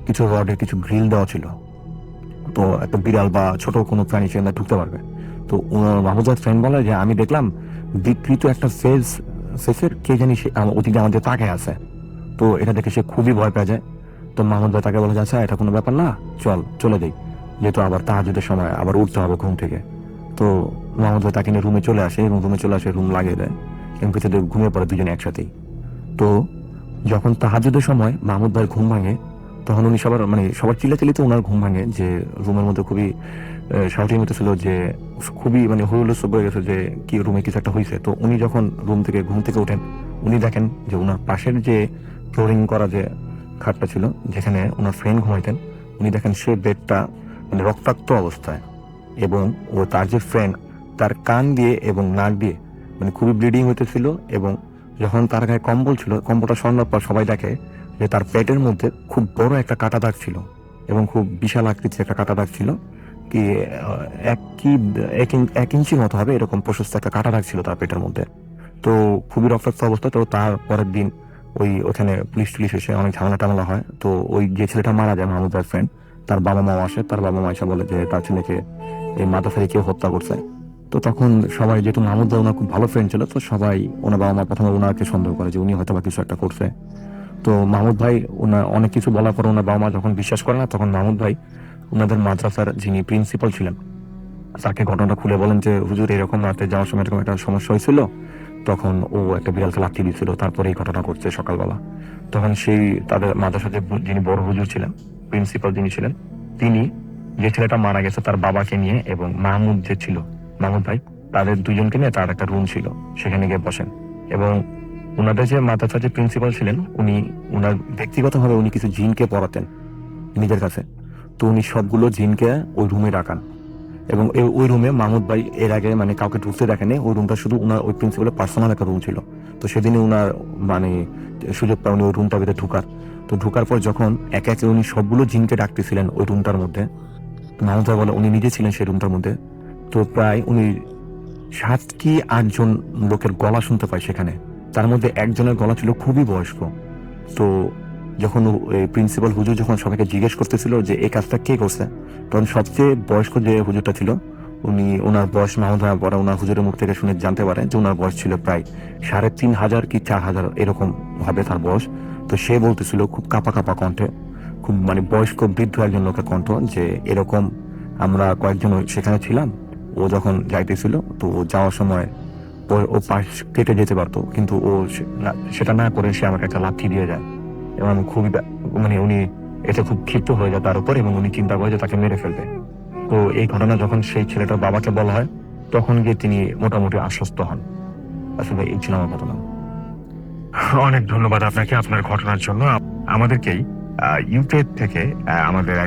কিছু রডের কিছু গ্রিল দেওয়া ছিল, তো একটা বিড়াল বা ছোট কোনো প্রাণী সেখানে ঢুকতে পারবে। তো মাহমুদার ফ্রেন্ড বলে যে আমি দেখলাম বিকৃত একটা ফেসের কে জানি ওদিকে আমাদের তাকে আছে। তো এটা দেখে সে খুবই ভয় পেয়ে যায়। তো মাহমুদ ভাই তাকে বলে যাচ্ছে এটা কোনো ব্যাপার না, চল চলে যাই, যেহেতু আবার তাহাজ্জুদের সময় আবার উঠতে হবে ঘুম থেকে। তো মাহমুদ ভাই তাকে নিয়ে রুমে চলে আসে, এবং রুমে চলে আসে রুম লাগিয়ে দেয় এবং পিছনে ঘুমিয়ে পড়ে দুজনে একসাথেই। তো যখন তাহাজ্জুদের সময় মাহমুদ ভাইয়ের ঘুম ভাঙে, তখন উনি সবার চিল্লাচিল্লিতে ওনার ঘুম ভাঙে, যে রুমের মধ্যে খুবই শাউটিং হতেছিল, যে খুবই হুলস্থুল হয়ে গেছে যে কি রুমে কিছু একটা হয়েছে। তো উনি যখন ঘুম থেকে ওঠেন, উনি দেখেন যে ওনার পাশের যে ফ্লোরিং করা যে খাটটা ছিল যেখানে ওনার ফ্রেন্ড ঘুমাইতেন, উনি দেখেন সে বেডটা রক্তাক্ত অবস্থায়, এবং তার যে ফ্রেন্ড তার কান দিয়ে এবং নাক দিয়ে খুবই ব্লিডিং হইতেছিল, এবং যখন তার গায়ে কম্বল ছিল, কম্বলটা সরানোর পর সবাই দেখে যে তার পেটের মধ্যে খুব বড় একটা কাটা দাগ ছিল, এবং খুব বিশাল আকৃতির একটা কাটা দাগ ছিল, কি 1 ইঞ্চির মতো হবে এরকম প্রশস্ত একটা কাটা দাগ ছিল তার পেটের মধ্যে। তো খুবই রক্তাক্ত অবস্থা। তো তার পরের দিন ওখানে পুলিশ টুলিশ এসে অনেক ঝামেলা টামেলা হয়। তো ওই যে ছেলেটা মারা যায় মাহমুদার ফ্রেন্ড, তার বাবা মা আসে, তার বাবা মা এসে বলে যে তার ছেলেকে এই মাদ্রাসায় কেউ হত্যা করছে। তো তখন সবাই, যেহেতু মাহমুদ ভাই ওনার খুব ভালো ফ্রেন্ড ছিল, তো সবাই ওনার বাবা মা প্রথমে ওনাকে সন্দেহ করে যে উনি হয়তো বা কিছু একটা করছে। তো মাহমুদ ভাই ওনার অনেক কিছু বলার পর ওনার বাবা মা যখন বিশ্বাস করে না, তখন মাহমুদ ভাই ওনাদের মাদ্রাসার যিনি প্রিন্সিপাল ছিলেন তাকে ঘটনাটা খুলে বলেন যে হুজুর এরকম রাতে যাওয়ার সময় এরকম একটা সমস্যা হয়েছিল, তখন ও একটা বিড়ালকে লাথি দিয়েছিল, তারপরে এই ঘটনা ঘটছে সকালবেলা। তখন তাদের মাদ্রাসার যিনি বড় হুজুর ছিলেন, প্রিন্সিপাল যিনি ছিলেন, তিনি যে ছেলেটা মারা গেছে তার বাবাকে নিয়ে এবং মাহমুদ ভাই তাদের দুজনকে নিয়ে তার একটা রুম ছিল, সেখানে গিয়ে বসেন। এবং ওনাদের যে মাদ্রাসার যে প্রিন্সিপাল ছিলেন, উনার ব্যক্তিগতভাবে উনি কিছু জিনকে পড়াতেন নিজের কাছে। তো উনি সবগুলো জিনকে ওই রুমে রাখান, এবং ওই রুমে মাহমুদ ভাই এর আগে কাউকে ঢুকতে দেখেনি। ওই রুমটা শুধু উনার ওই প্রিন্সিপালের পার্সোনাল একটা রুম ছিল। তো সেদিনই উনার সুযোগ পায় উনি ওই রুমটার ভিতরে ঢুকার। তো ঢুকার পর যখন একে একে উনি সবগুলো জিনকে ডাকতেছিলেন ওই রুমটার মধ্যে, মাহমুদ ভাই বলে উনি নিজে ছিলেন সেই রুমটার মধ্যে। তো প্রায় উনি 7 কি 8 জন লোকের গলা শুনতে পায় সেখানে। তার মধ্যে একজনের গলা ছিল খুবই বয়স্ক। তো যখন প্রিন্সিপাল হুজুর যখন সবাইকে জিজ্ঞেস করতেছিল যে এই কাজটা কে করছে, তখন সবচেয়ে বয়স্ক যে হুজুরটা ছিল, ওনার বয়স মাহমুদ ভাই পরে ওনার হুজুরের মুখ থেকে শুনে জানতে পারেন যে ওনার বয়স ছিল প্রায় 3500 কি 4000 এরকম হবে তার বয়স। তো সে বলতেছিল খুব কাঁপা কাঁপা কণ্ঠে, খুব বয়স্ক বৃদ্ধ একজন লোকের কণ্ঠ, যে এরকম আমরা কয়েকজন সেখানে ছিলাম, ও যখন যাইতেছিল তো ও যাওয়ার সময় ও পাশ কেটে যেতে পারতো, কিন্তু ও সেটা না করে সে আমাকে একটা লাথি দিয়ে যায়, এবং খুবই উনি এটা খুব ক্ষিপ্ত হয়ে যায় তার উপর, এবং উনি চিন্তা করে যে তাকে মেরে ফেলবে। তো এই ঘটনা যখন সেই ছেলেটার বাবাকে বলা হয়, তখন গিয়ে তিনি মোটামুটি আশ্বস্ত হন। আসলে এই ছিল আমার ঘটনা। অনেক ধন্যবাদ আপনাকে আপনার ঘটনার জন্য। আমাদেরকেই ইউকে থেকে আমাদের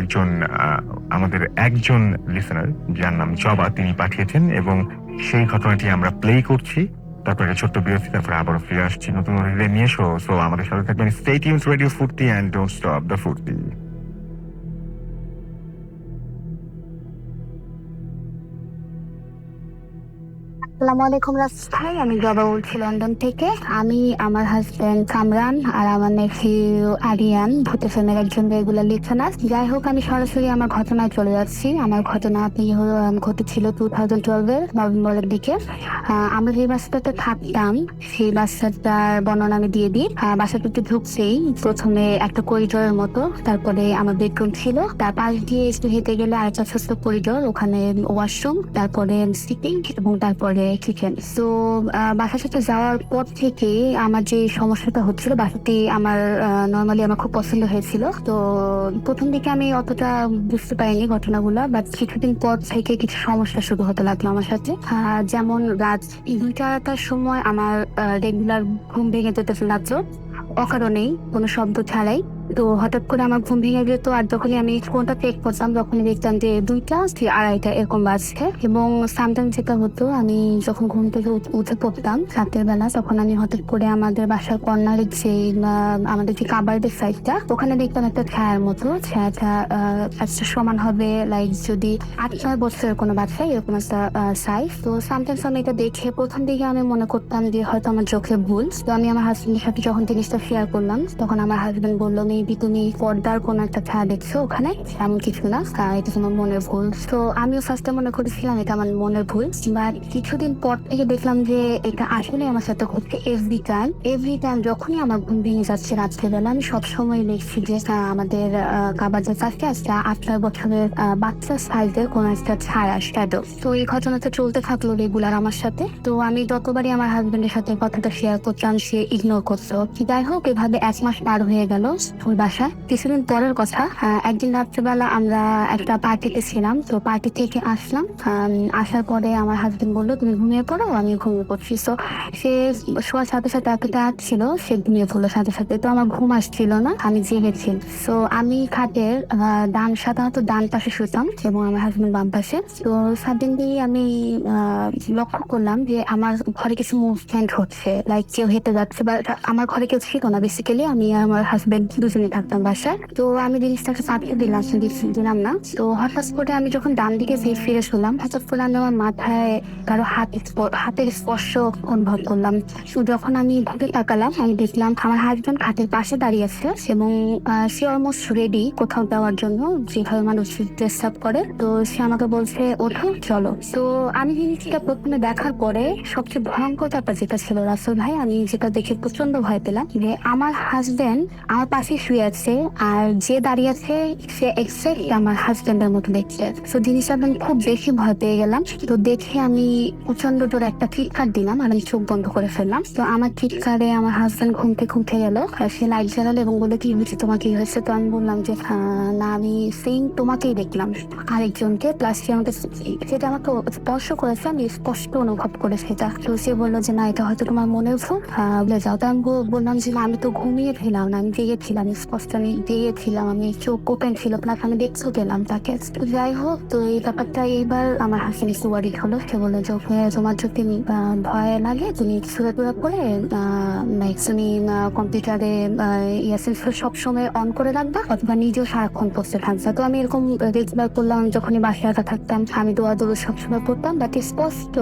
একজন লিসেনার যার নাম জবা, তিনি পাঠিয়েছেন, এবং সেই ঘটনাটি আমরা প্লে করছি। তারপরে ছোট্ট বিরতি, তারপরে আবারও ফিরে আসছি নতুন অতিথিদের নিয়ে। সো আমাদের সাথে থাকবেন। স্টে টিউনড রেডিও ফুর্তি এন্ড ডোন্ট স্টপ দ্য ফুর্তি। আসসালামু আলাইকুম রাসেল ভাই, আমি জবা বলছি লন্ডন থেকে। আমি, আমার হাজবেন্ড কামরান আর আমার নেফিউ আরিয়ান ভূতে ফিল্মের একজন রেগুলার লিসেনার। যাই হোক, আমি সরাসরি আমার ঘটনায় চলে যাচ্ছি। আমার ঘটনা ঘটেছিল 2012-এর নভেম্বরের দিকে। আমরা যে বাসাটাতে থাকতাম সেই বাসাটার বর্ণনা আমি দিয়ে দিই। বাসাটাতে ঢুকছেই প্রথমে একটা করিডোরের মতো, তারপরে আমার বেডরুম ছিল, তার পাশ দিয়ে একটু হেঁটে গেলে আরেকটা ছোট্ট করিডোর, ওখানে ওয়াশরুম, তারপরে সিটিং এবং তারপরে কিচেন। তো বাসার সাথে যাওয়ার পর থেকে আমার যে সমস্যাটা হচ্ছিল, বাসাটি আমার নর্মালি আমার খুব পছন্দ হয়েছিল। তো প্রথম দিকে আমি অতটা বুঝতে পারিনি ঘটনাগুলো, বাট কিছুদিন পর থেকে কিছু সমস্যা শুরু হতে লাগলো আমার সাথে। যেমন রাত 2টার সময় আমার রেগুলার ঘুম ভেঙে যেতে লাগলো, অকারণেই, কোনো শব্দ ছাড়াই। তো হঠাৎ করে আমার ঘুম ভেঙে যেত, আর যখনই আমি ফোনটা চেক করতাম তখনই দেখতাম যে 2টা কি 2:30 এরকম বাজছে। এবং সামটাইম যেটা হতো, আমি যখন ঘুম থেকে উঠে পড়তাম রাতের বেলা, তখন আমি হঠাৎ করে আমাদের বাসার কর্নারের যে আমাদের যে কাবার্ডের সাইডটা, ওখানে দেখতাম একটা ছায়ার মতো। ছায়াটা একটা সমান হবে লাইক যদি 8-9 বছরের কোনো বাচ্চা, এরকম একটা সাইজ। তো সামটাইমস আমি এটা দেখে প্রথম দিকে আমি মনে করতাম যে হয়তো আমার চোখে ভুল। তো আমি আমার হাজবেন্ডের সাথে যখন জিনিসটা শেয়ার করলাম, তখন আমার হাজবেন্ড বললো, মেবি তুমি পর্দার কোনো একটা ছায়া দেখছো ওখানে, এমন কিছু না, এটা তোমার মনের ভুল। তো আমিও ফার্স্টে মনে করেছিলাম এটা আমার মনের ভুল, বাট কিছুদিন পর থেকে দেখলাম যে এটা আসলে আমার সাথে ঘটছে এভরি টাইম যখনই আমার ঘুম ভেঙে যাচ্ছে রাত্রেবেলা। আমি সবসময় দেখছি যে আমাদের কাবার্ডের কাছে একটা 8-9 বছরের বাচ্চার সাইজের কোনো একটা ছায়া, শ্যাডো। তো এই ঘটনাটা চলতে থাকলো রেগুলার আমার সাথে। তো আমি যতবারই আমার হাজবেন্ডের সাথে কথাটা শেয়ার করতাম, সে ইগনোর করতো। যাই হোক, এভাবে 1 মাস পার হয়ে গেল ওই বাসায়। কিছুদিন পরের কথা, একদিন রাত্রেবেলা আমরা একটা পার্টিতে ছিলাম। তো পার্টি থেকে আসলাম, আসার পরে আমার হাজবেন্ড বললো, তুমি ঘুমিয়ে পড়ো, আমি ঘুমিয়ে পড়ছি। তো সে শোয়ার সাথে সাথে এতটা আসছিল, সে ঘুমিয়ে পড়লো সাথে সাথে। তো আমার ঘুম আসছিল না, আমি জেগেছি। তো আমি খাটের সাধারণত ডান পাশে শুতাম এবং আমার হাজবেন্ড বাম পাশে। তো সাডেনলি আমি লক্ষ্য করলাম যে আমার ঘরে কিছু মুভমেন্ট হচ্ছে, লাইক কেউ হেঁটে যাচ্ছে। বা আমার ঘরে কেউ ছিল না, বেসিক্যালি আমি আর আমার হাজবেন্ড দুজনে থাকতাম বাসায়। তো আমি জিনিসটাকে চাপিয়ে দিলাম না। তো হঠাৎ করে আমি যখন ডান দিকে ফিরে শুনলাম, হঠাৎ করে আমি আমার মাথায় কারো হাতের স্পর্শ অনুভব করলাম। তো যখন আমি ঘুরে তাকালাম, আমি দেখলাম আমার হাজবেন্ড খাটের পাশে দাঁড়িয়ে আছে এবং সে অলমোস্ট রেডি কোথাও যাওয়ার জন্য, যেভাবে মানুষ ড্রেস আপ করে। তো সে আমাকে বলছে, ওঠো চলো। তো আমি জিনিসটা প্রথমে দেখার পরে সবচেয়ে ভয়ঙ্কর ব্যাপার যেটা ছিল রাসেল ভাই, আমি যেটা দেখে প্রচন্ড ভয় পেলাম, যে আমার হাজবেন্ড আমার পাশে শুয়ে আছে আর যে দাঁড়িয়ে আছে সে এক্সাক্ট আমার হাজবেন্ডের মতো দেখছে। তো জিনিসটা আমি খুব বেশি ভয় পেয়ে গেলাম। তো দেখে আমি প্রচন্ড জোরে একটা চিৎকার দিলাম আর আমি চোখ বন্ধ করে ফেললাম। তো আমার চিৎকারে আমার হাজবেন্ড ঘুমতে গেল। সে লাইট জ্বালালো এবং বলে, কি হয়েছে, তোমার কি হয়েছে? তো আমি বললাম যে না, আমি সেম তোমাকেই দেখলাম, আরেকজনকে, প্লাস সে আমাকে, সেটা আমাকে স্পর্শ করেছে, আমি স্পষ্ট অনুভব করে সেটা। তো সে বললো যে না, এটা হয়তো তোমার মনের ভুল, বলে যাও। তো আমি বললাম যে না, আমি তো ঘুমিয়ে ফেলাম না, আমি জেগেছিলাম, স্পষ্ট আমি জেগেছিলাম, আমি চোখ ওপেন ছিল, প্লাস আমি দেখতেও পেলাম তাকে। তো যাই হোক, তো এই ব্যাপারটা এইবার আমার হাসিনি সুয়ারি হলো। সে বললো যে তোমার যদি ভয় লাগে তুমি সুরা টুরা করে তুমি কম্পিউটারে ইয়াসিন সবসময় অন করে রাখবা, অথবা নিজেও সারাক্ষণ পড়তে থাকবা। তো আমি এরকম রেগুলার করলাম, যখনই বাসায় একা থাকতাম আমি দোয়া সবসময় পড়তাম, বাট স্পষ্ট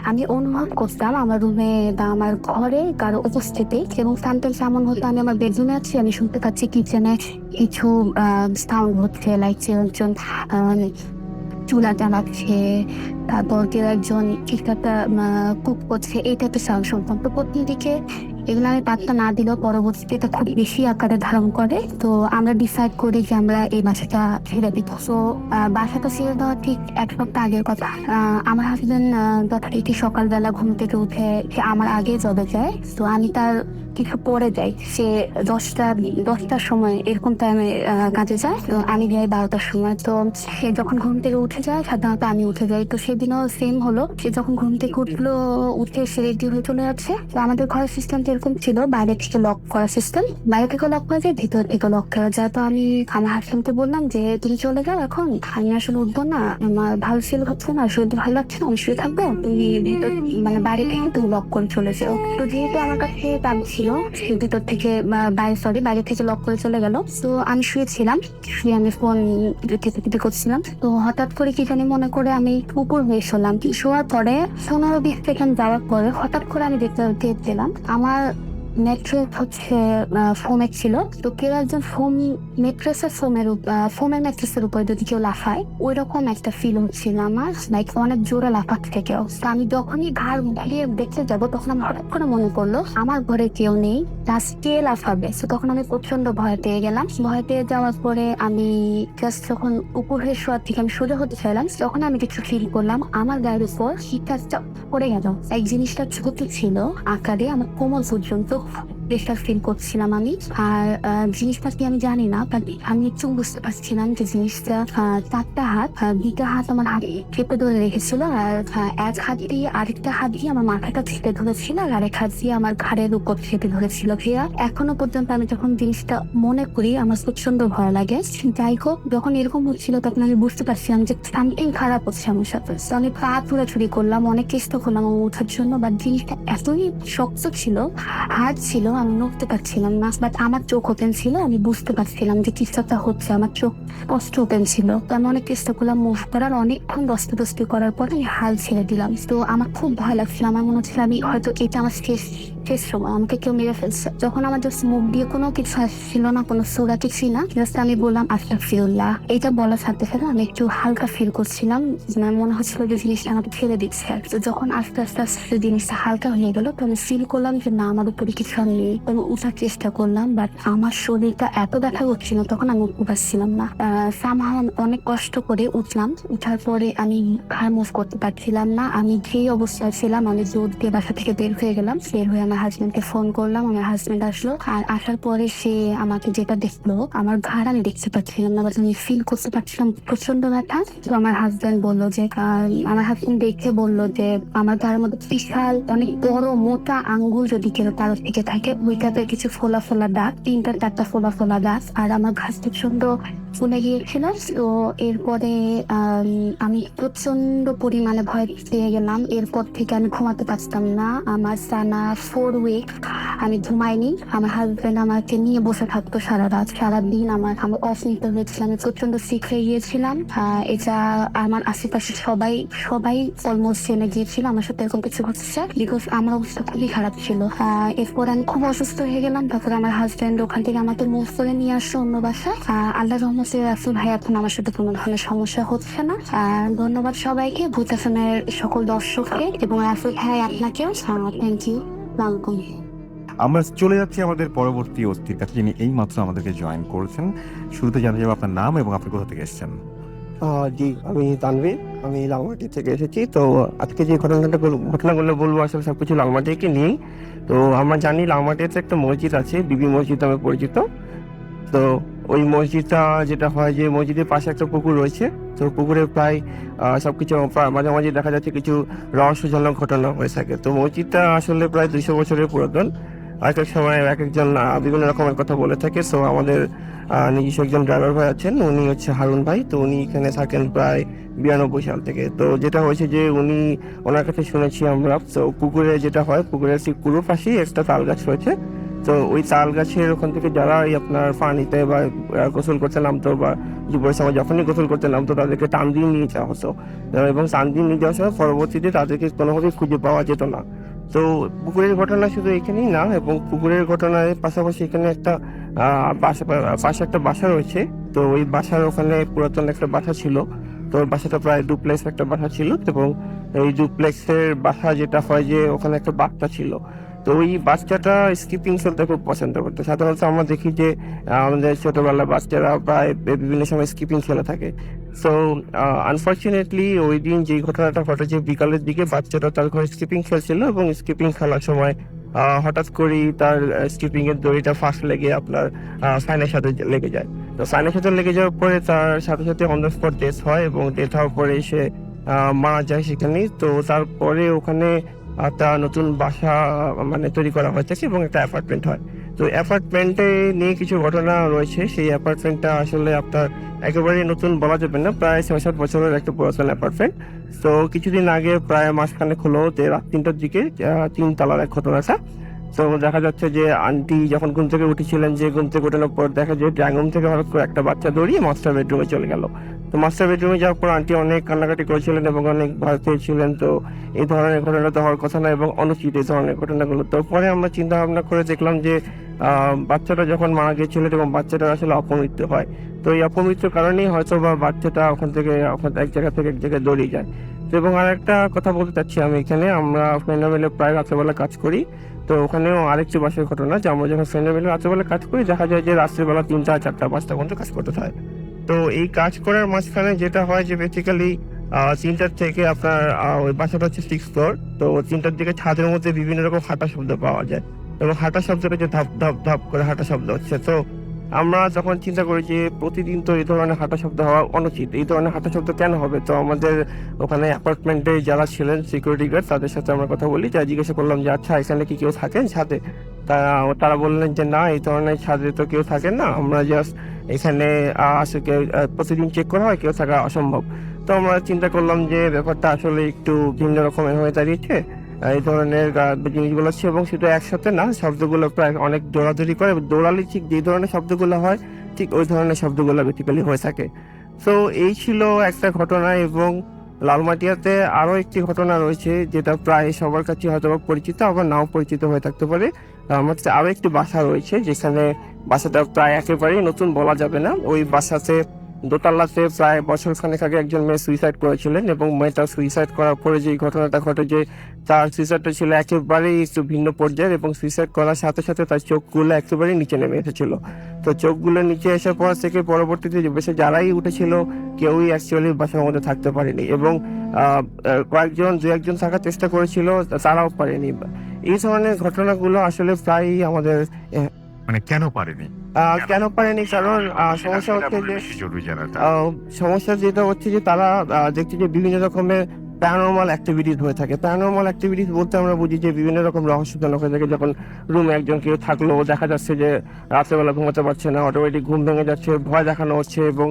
আমি অনুভব করতাম আমার রুমে বা আমার ঘরে কারো উপস্থিতি। এবং সামটাইমস এমন হতো, আমি আমার বেডরুমে আছি, আমি শুনতে পাচ্ছি কিচেনে কিছু সাউন্ড হচ্ছে, লাইক একজন চুলা জ্বালাচ্ছে, তারপর কেউ একজন কিছু একটা কুক করছে, এই টাইপের সাউন্ড শুনতাম। তো প্রথম দিকে এগুলো আমি পাত্তা না দিলেও পরবর্তীতে এটা খুব বেশি আকারে ধারণ করে। তো আমরা ডিসাইড করি যে আমরা এই বাসাটা ছেড়ে দিব। তো বাসাটা ছেড়ে দেওয়া ঠিক 1 সপ্তাহ আগের কথা। আমার হাজবেন্ড যথারীতি সকালবেলা ঘুম থেকে উঠে সে আমার আগে জবে যায়। তো আমি তার কিছু পরে যাই, সে 10টার সময় এরকম টাইমে কাজে যায়। তো আমি যাই 12টার সময়। তো সে যখন ঘুম থেকে উঠে যায়, সাধারণত আমি উঠে যাই। তো সেদিনও সেম হলো, সে যখন ঘুম থেকে উঠে সে রেডি হয়ে চলে যাচ্ছে। তো আমাদের ঘরের সিস্টেম এরকম ছিল, বাইরে থেকে লক করা সিস্টেম, বাইরে থেকে লক করা যায়, ভিতর থেকে লক করা যায়। তো আমি আমার হাজবেন্ডকে বললাম যে তুমি চলে যাও এখন, আমি আসলে উঠবো না, আমার ভালো ফিল হচ্ছে না, শরীর ভালো লাগছে না, আমি শুয়ে থাকবো, তুমি ভিতর মানে বাড়ি থেকে তুমি লক করে চলে যাও। তো যেহেতু আমার কাছে টাইম ছিল, সে ভিতর থেকে বাইরে থেকে লক করে চলে গেল। তো আমি শুয়েছিলাম, শুয়ে আমি ফোন টিপে করছিলাম। তো হঠাৎ করে কি জানি মনে করে আমি উপর হয়ে শোলাম। শোয়ার পরে 15-20 সেকেন্ড যাওয়ার পরে হঠাৎ করে আমি দেখতে পেলাম আমার ম্যাট্রেস হচ্ছে ফোমের ছিল। তো কেউ একজন ফোমের ম্যাট্রেসের উপর যদি কেউ লাফায়, ওই রকম একটা ফিল হচ্ছিল আমার, লাইক অনেক জোরে লাফাচ্ছে কেউ। তো আমি যখনই ঘাড় দিয়ে দেখতে যাবো, তখন আমার হঠাৎ করে মনে করলো আমার ঘরে কেউ নেই, জাস্ট কে লাফাবে। তো তখন আমি প্রচন্ড ভয় পেয়ে গেলাম। ভয় পেয়ে যাওয়ার পরে আমি জাস্ট যখন উপর হয়ে শোয়ার থেকে আমি সোজা হতে চাইলাম, তখন আমি কিছু ফিল করলাম আমার গায়ের উপর হিটটা পড়ে গেল। এই জিনিসটা ছোট ছিল আকারে, আমার কোমর পর্যন্ত প্রেশার ফিল করছিলাম আমি। আর জিনিসটা কি আমি জানি না, বাট আমি একটু বুঝতে পারছিলাম যে জিনিসটা 4টা হাত, 2টা হাত আমার হাতে চেপে ধরে রেখেছিল, আর এক হাত দিয়ে আরেকটা হাত দিয়ে আমার মাথাটা চেপে ধরেছিল, আর আরেক হাত দিয়ে আমার ঘাড়ের উপর চেপে ধরেছিল। ভাইয়া এখনো পর্যন্ত আমি যখন জিনিসটা মনে করি আমার প্রচন্ড ভয় লাগে। যাই হোক, যখন এরকম হচ্ছিল তখন আমি বুঝতে পারছিলাম যে সামথিং খারাপ হচ্ছে আমার সাথে। তো আমি পা ছুড়াছুড়ি করলাম, অনেক চেষ্টা করলাম আমার ওঠার জন্য, বাট জিনিসটা এতই শক্ত ছিল, হার্ড ছিল, আমি নড়তে পারছিলাম না। বাট আমার চোখ ওপেন ছিল, আমি বুঝতে পারছিলাম যে কিছু একটা হচ্ছে, আমার চোখ স্পষ্ট ওপেন ছিল। তো আমি অনেক চেষ্টা করলাম মুভ করার, অনেকক্ষণ দস্তি করার পরে আমি হাল ছেড়ে দিলাম। তো আমার খুব ভয় লাগছিল, আমার মনে হচ্ছিল আমি হয়তো এটা আমার শেষ সময়, আমাকে কেউ মেরে ফেলছে। যখন আমার জাস্ট মুখ দিয়ে কোনো কিছু আসছিল না, কোনো সুরা কিছুই না, জাস্ট আমি বললাম আস্তাগফিরুল্লাহ। এটা বলার সাথে সাথে আমি একটু হালকা ফিল করছিলাম, আমার মনে হচ্ছিল যে জিনিসটা আমাকে ছেড়ে দিচ্ছে। তো যখন আস্তে আস্তে জিনিসটা হালকা হয়ে গেল, তো আমি ফিল করলাম যে না, আমার উপরে কিছু নেই। আমি উঠার চেষ্টা করলাম, বাট আমার শরীরটা এত ব্যথা করছিল, তখন আমি উঠতে পারছিলাম না। সামহাও অনেক কষ্ট করে উঠলাম। উঠার পরে আমি ঘাড় মুভ করতে পারছিলাম না। আমি যেই অবস্থায় ছিলাম, আমি জোর দিয়ে বাসা থেকে বের হয়ে গেলাম। বের হয়ে আমার হাজবেন্ডকে ফোন করলাম, আমার হাজবেন্ড আসলো। আর আসার পরে সে আমাকে যেটা দেখলো, আমার ঘাড় আমি দেখতে পাচ্ছিলাম না, বাট আমি ফিল করতে পারছিলাম প্রচন্ড ব্যথা। তো আমার হাজবেন্ড দেখে বললো যে আমার ঘাড়ের মধ্যে বিশাল অনেক বড় মোটা আঙ্গুল যদি কেউ কারোর থেকে থাকে, ওইটাতে কিছু ফোলা দাগ, 3-4টা ফোলা দাগ, আর আমার ঘাস প্রচন্ড ফুলে গিয়েছিল। তো এরপরে আমি প্রচন্ড পরিমাণে ভয় পেয়ে গেলাম। এরপর থেকে আমি ঘুমাতে পারতাম না। আমার টানা 4 উইক আমি ঘুমাইনি। আমার হাজবেন্ড আমাকে নিয়ে বসে থাকতো সারা রাত, সারাদিন আমার অফ নিতে হয়েছিল। আমি প্রচন্ড সিক হয়ে গিয়েছিলাম। এটা আমার আশেপাশে সবাই অলমোস্ট জেনে গিয়েছিল আমার সাথে এরকম কিছু হচ্ছে, বিকজ আমার অবস্থা খুবই খারাপ ছিল। এরপর আমি খুব অসুস্থ হয়ে গেলাম। তারপর আমার হাজবেন্ড ওখান থেকে আমাকে মুভ করে নিয়ে আসলো অন্য বাসায়। আল্লাহ রহমতে রাসুল ভাই এখন আমার সাথে কোনো ধরনের সমস্যা হচ্ছে না। ধন্যবাদ সবাইকে, ভূত এফএমের সকল দর্শককে, এবং রাসুল ভাই আপনাকেও থ্যাংক ইউ। ওয়েলকাম। আমরা চলে যাচ্ছি আমাদের পরবর্তী অতিথির কাছে, যিনি এই মাত্র আমাদেরকে জয়েন করেছেন। শুরুতে জানতে যাবো আপনার নাম এবং আপনি কোথা থেকে এসেছেন। জি, আমি তানভীর, আমি লালমাটি থেকে এসেছি। তো আজকে যে ঘটনাগুলো বলবো আসলে সবকিছু লালমাটিকে নিয়েই। তো আমরা জানি লালমাটিতে একটা মসজিদ আছে, বিবি মসজিদ নামে পরিচিত। তো ওই মসজিদটা যেটা হয় যে মসজিদের পাশে একটা পুকুর রয়েছে। তো পুকুরে প্রায় সবকিছু মাঝে মাঝে দেখা যাচ্ছে কিছু রহস্যজনক ঘটনা হয়ে থাকে। তো মসজিদটা আসলে প্রায় 200 বছরের পুরাতন। এক এক সময় এক একজন বিভিন্ন রকমের কথা বলে থাকে। সো আমাদের নিজস্ব একজন ড্রাইভার ভাই আছেন, উনি হচ্ছে হারুন ভাই। তো উনি এখানে থাকেন প্রায় 92 সাল থেকে। তো যেটা হয়েছে যে ওনার কাছে শুনেছি আমরা, তো পুকুরে যেটা হয়, পুকুরের ঠিক পুরো পাশেই একটা তাল গাছ রয়েছে। তো ওই তাল গাছের ওখান থেকে যারা আপনার পানিতে বা গোসল করতে নামতো, বা যুবরের সময় যখনই গোসল করতে নামতো, তাদেরকে টান দিয়ে নিয়ে যাওয়া হতো। এবং টান দিয়ে নিয়ে যাওয়ার সময় পরবর্তীতে তাদেরকে কোনোভাবেই খুঁজে পাওয়া যেত না। তো পুকুরের ঘটনা শুধু এখানেই না, এবং পুকুরের ঘটনার পাশাপাশি এখানে একটা পাশে একটা বাসা রয়েছে। তো ওই বাসার ওখানে পুরাতন একটা বাসা ছিল। তো বাসাটা প্রায় ডুপ্লেক্স একটা বাসা ছিল, এবং এই ডুপ্লেক্সের বাসা যেটা হয় যে ওখানে একটা বাচ্চা ছিল। তো ওই বাচ্চাটা স্কিপিং খেলতে খুব পছন্দ করতো। সাধারণত আমরা দেখি যে আমাদের ছোটবেলা বাচ্চারা প্রায় বিভিন্ন সময় স্কিপিং খেলে থাকে। সো আনফর্চুনেটলি ওই দিন যে ঘটনাটা ঘটেছে, বিকালের দিকে বাচ্চাটা তার ঘরে স্কিপিং খেলছিল, এবং স্কিপিং খেলার সময় হঠাৎ করেই তার স্কিপিং এর দড়িটা ফাস্ট লেগে আপনার সাইনের সাথে লেগে যায়। তো সাইনের সাথে লেগে যাওয়ার পরে তার সাথে সাথে অন দ্য স্পট ডেথ হয়, এবং ডেথ হওয়ার পরে সে মারা যায় সেখানেই। তো তারপরে ওখানে একটা নতুন বাসা মানে তৈরি করা হয়ে থাকে এবং একটা অ্যাপার্টমেন্ট হয়। তো অ্যাপার্টমেন্টে নিয়ে কিছু ঘটনা রয়েছে। সেই অ্যাপার্টমেন্টটা আসলে আপনার একেবারেই নতুন বলা যাবে না, প্রায় ৬-৭ বছরের একটা পুরাতন অ্যাপার্টমেন্ট। তো কিছুদিন আগে প্রায় মাসখানেক হলো যে রাত ৩টার দিকে ৩ তলার এক ঘটনাটা। তো দেখা যাচ্ছে যে আন্টি যখন ঘুম থেকে উঠেছিলেন, যে ঘুম থেকে ওঠানোর পর দেখা যায় ড্রয়িং রুম থেকে হঠাৎ করে একটা বাচ্চা দৌড়িয়ে মাস্টার বেডরুমে চলে গেল। তো মাস্টার বেডরুমে যাওয়ার পর আন্টি অনেক কান্নাকাটি করেছিলেন এবং অনেক ভয় পেয়েছিলেন। তো এই ধরনের ঘটনা তো হওয়ার কথা না এবং অনুচিত এই ধরনের ঘটনাগুলো। তো পরে আমরা চিন্তা ভাবনা করে দেখলাম যে বাচ্চাটা যখন মারা গিয়েছিলেন এবং বাচ্চাটার আসলে অপমৃত্যু হয়। তো এই অপমৃত্যুর কারণেই হয়তো বা বাচ্চাটা ওখান থেকে এক জায়গা থেকে এক জায়গায় দৌড়িয়ে যায়। তো এবং আরেকটা কথা বলতে চাচ্ছি আমি এখানে, আমরা ফ্রেন্ডরা মিলে প্রায় রাত্রেবেলা কাজ করি। তো ওখানেও আরেকটি বাসের ঘটনা যে আমরা যখন ফ্রেন্ডরা মিলে রাত্রেবেলা কাজ করি দেখা যায় যে রাত্রেবেলা ৩টা, ৪টা, ৫টা পর্যন্ত কাজ করতে হয়। তো এই কাজ করার মাঝখানে যেটা হয় যে বেসিক্যালি ৩টার থেকে আপনার ওই বাসাটা হচ্ছে 6th ফ্লোর। তো ৩টার দিকে ছাদের মধ্যে বিভিন্ন রকম হাঁটা শব্দ পাওয়া যায় এবং হাঁটা শব্দটা যে ধাপ ধাপ ধাপ করে হাঁটা শব্দ হচ্ছে। তো আমরা যখন চিন্তা করি যে প্রতিদিন তো এই ধরনের হাঁটা শব্দ হওয়া অনুচিত, এই ধরনের হাঁটা শব্দ কেন হবে? তো আমাদের ওখানে অ্যাপার্টমেন্টে যারা ছিলেন সিকিউরিটি গার্ড তাদের সাথে আমরা কথা বলি, যা জিজ্ঞাসা করলাম যে আচ্ছা এখানে কি কেউ থাকেন ছাদে? তারা বললেন যে না, এই ধরনের ছাদে তো কেউ থাকেন না, আমরা জাস্ট এখানে আসলে প্রতিদিন চেক করা হয়, কেউ থাকা অসম্ভব। তো আমরা চিন্তা করলাম যে ব্যাপারটা আসলে একটু ভিন্ন রকমের হয়ে দাঁড়িয়েছে। এই ধরনের জিনিসগুলো হচ্ছে এবং শুধু একসাথে না, শব্দগুলো প্রায় অনেক দৌড়াদৌড়ি করে, দৌড়ালে ঠিক যে ধরনের শব্দগুলো হয় ঠিক ওই ধরনের শব্দগুলো বেসিক্যালি হয়ে থাকে। তো এই ছিল একটা ঘটনা এবং লালমাটিয়াতে আরো একটি ঘটনা রয়েছে যেটা প্রায় সবার কাছে হয়তো বা পরিচিত, আবার নাও পরিচিত হয়ে থাকতে পারে। আমার কাছে আরো একটি বাসা রয়েছে যেখানে বাসাটা প্রায় একেবারেই নতুন বলা যাবে না। ওই বাসাতে দোতলাতে প্রায় বছর খানেক আগে একজন মেয়ে সুইসাইড করেছিলেন এবং মেয়েটা সুইসাইড করার পরে যে ঘটনাটা ঘটে যে তার সুইসাইডটা ছিল একেবারেই একটু ভিন্ন পর্যায়ের এবং সুইসাইড করার সাথে সাথে তার চোখগুলো একেবারেই নিচে নেমে এসেছিল। তো চোখগুলো নিচে আসার পর থেকে পরবর্তীতে বেশি যারাই উঠেছিল কেউই অ্যাকচুয়ালি বাসার মধ্যে থাকতে পারেনি এবং দু একজন থাকার চেষ্টা করেছিল, তারাও পারেনি। এই ধরনের ঘটনাগুলো আসলে প্রায়ই আমাদের মানে কেন পারেনি? কেন পারেনি কারণ সমস্যা হচ্ছে যে বেশি জরুরি জানাটা। সমস্যা যেটা হচ্ছে যে তারা দেখছে যে বিভিন্ন রকমের প্যারানর্মাল অ্যাক্টিভিটিস হয়ে থাকে। প্যারানর্মাল অ্যাক্টিভিটিস বলতে আমরা বুঝি যে বিভিন্ন রকম রহস্যজনক হয়ে থাকে, যখন রুমে একজন কেউ থাকলো দেখা যাচ্ছে যে রাত্রেবেলা ঘুমাতে পারছে না, অটোমেটিক ঘুম ভেঙে যাচ্ছে, ভয় দেখানো হচ্ছে এবং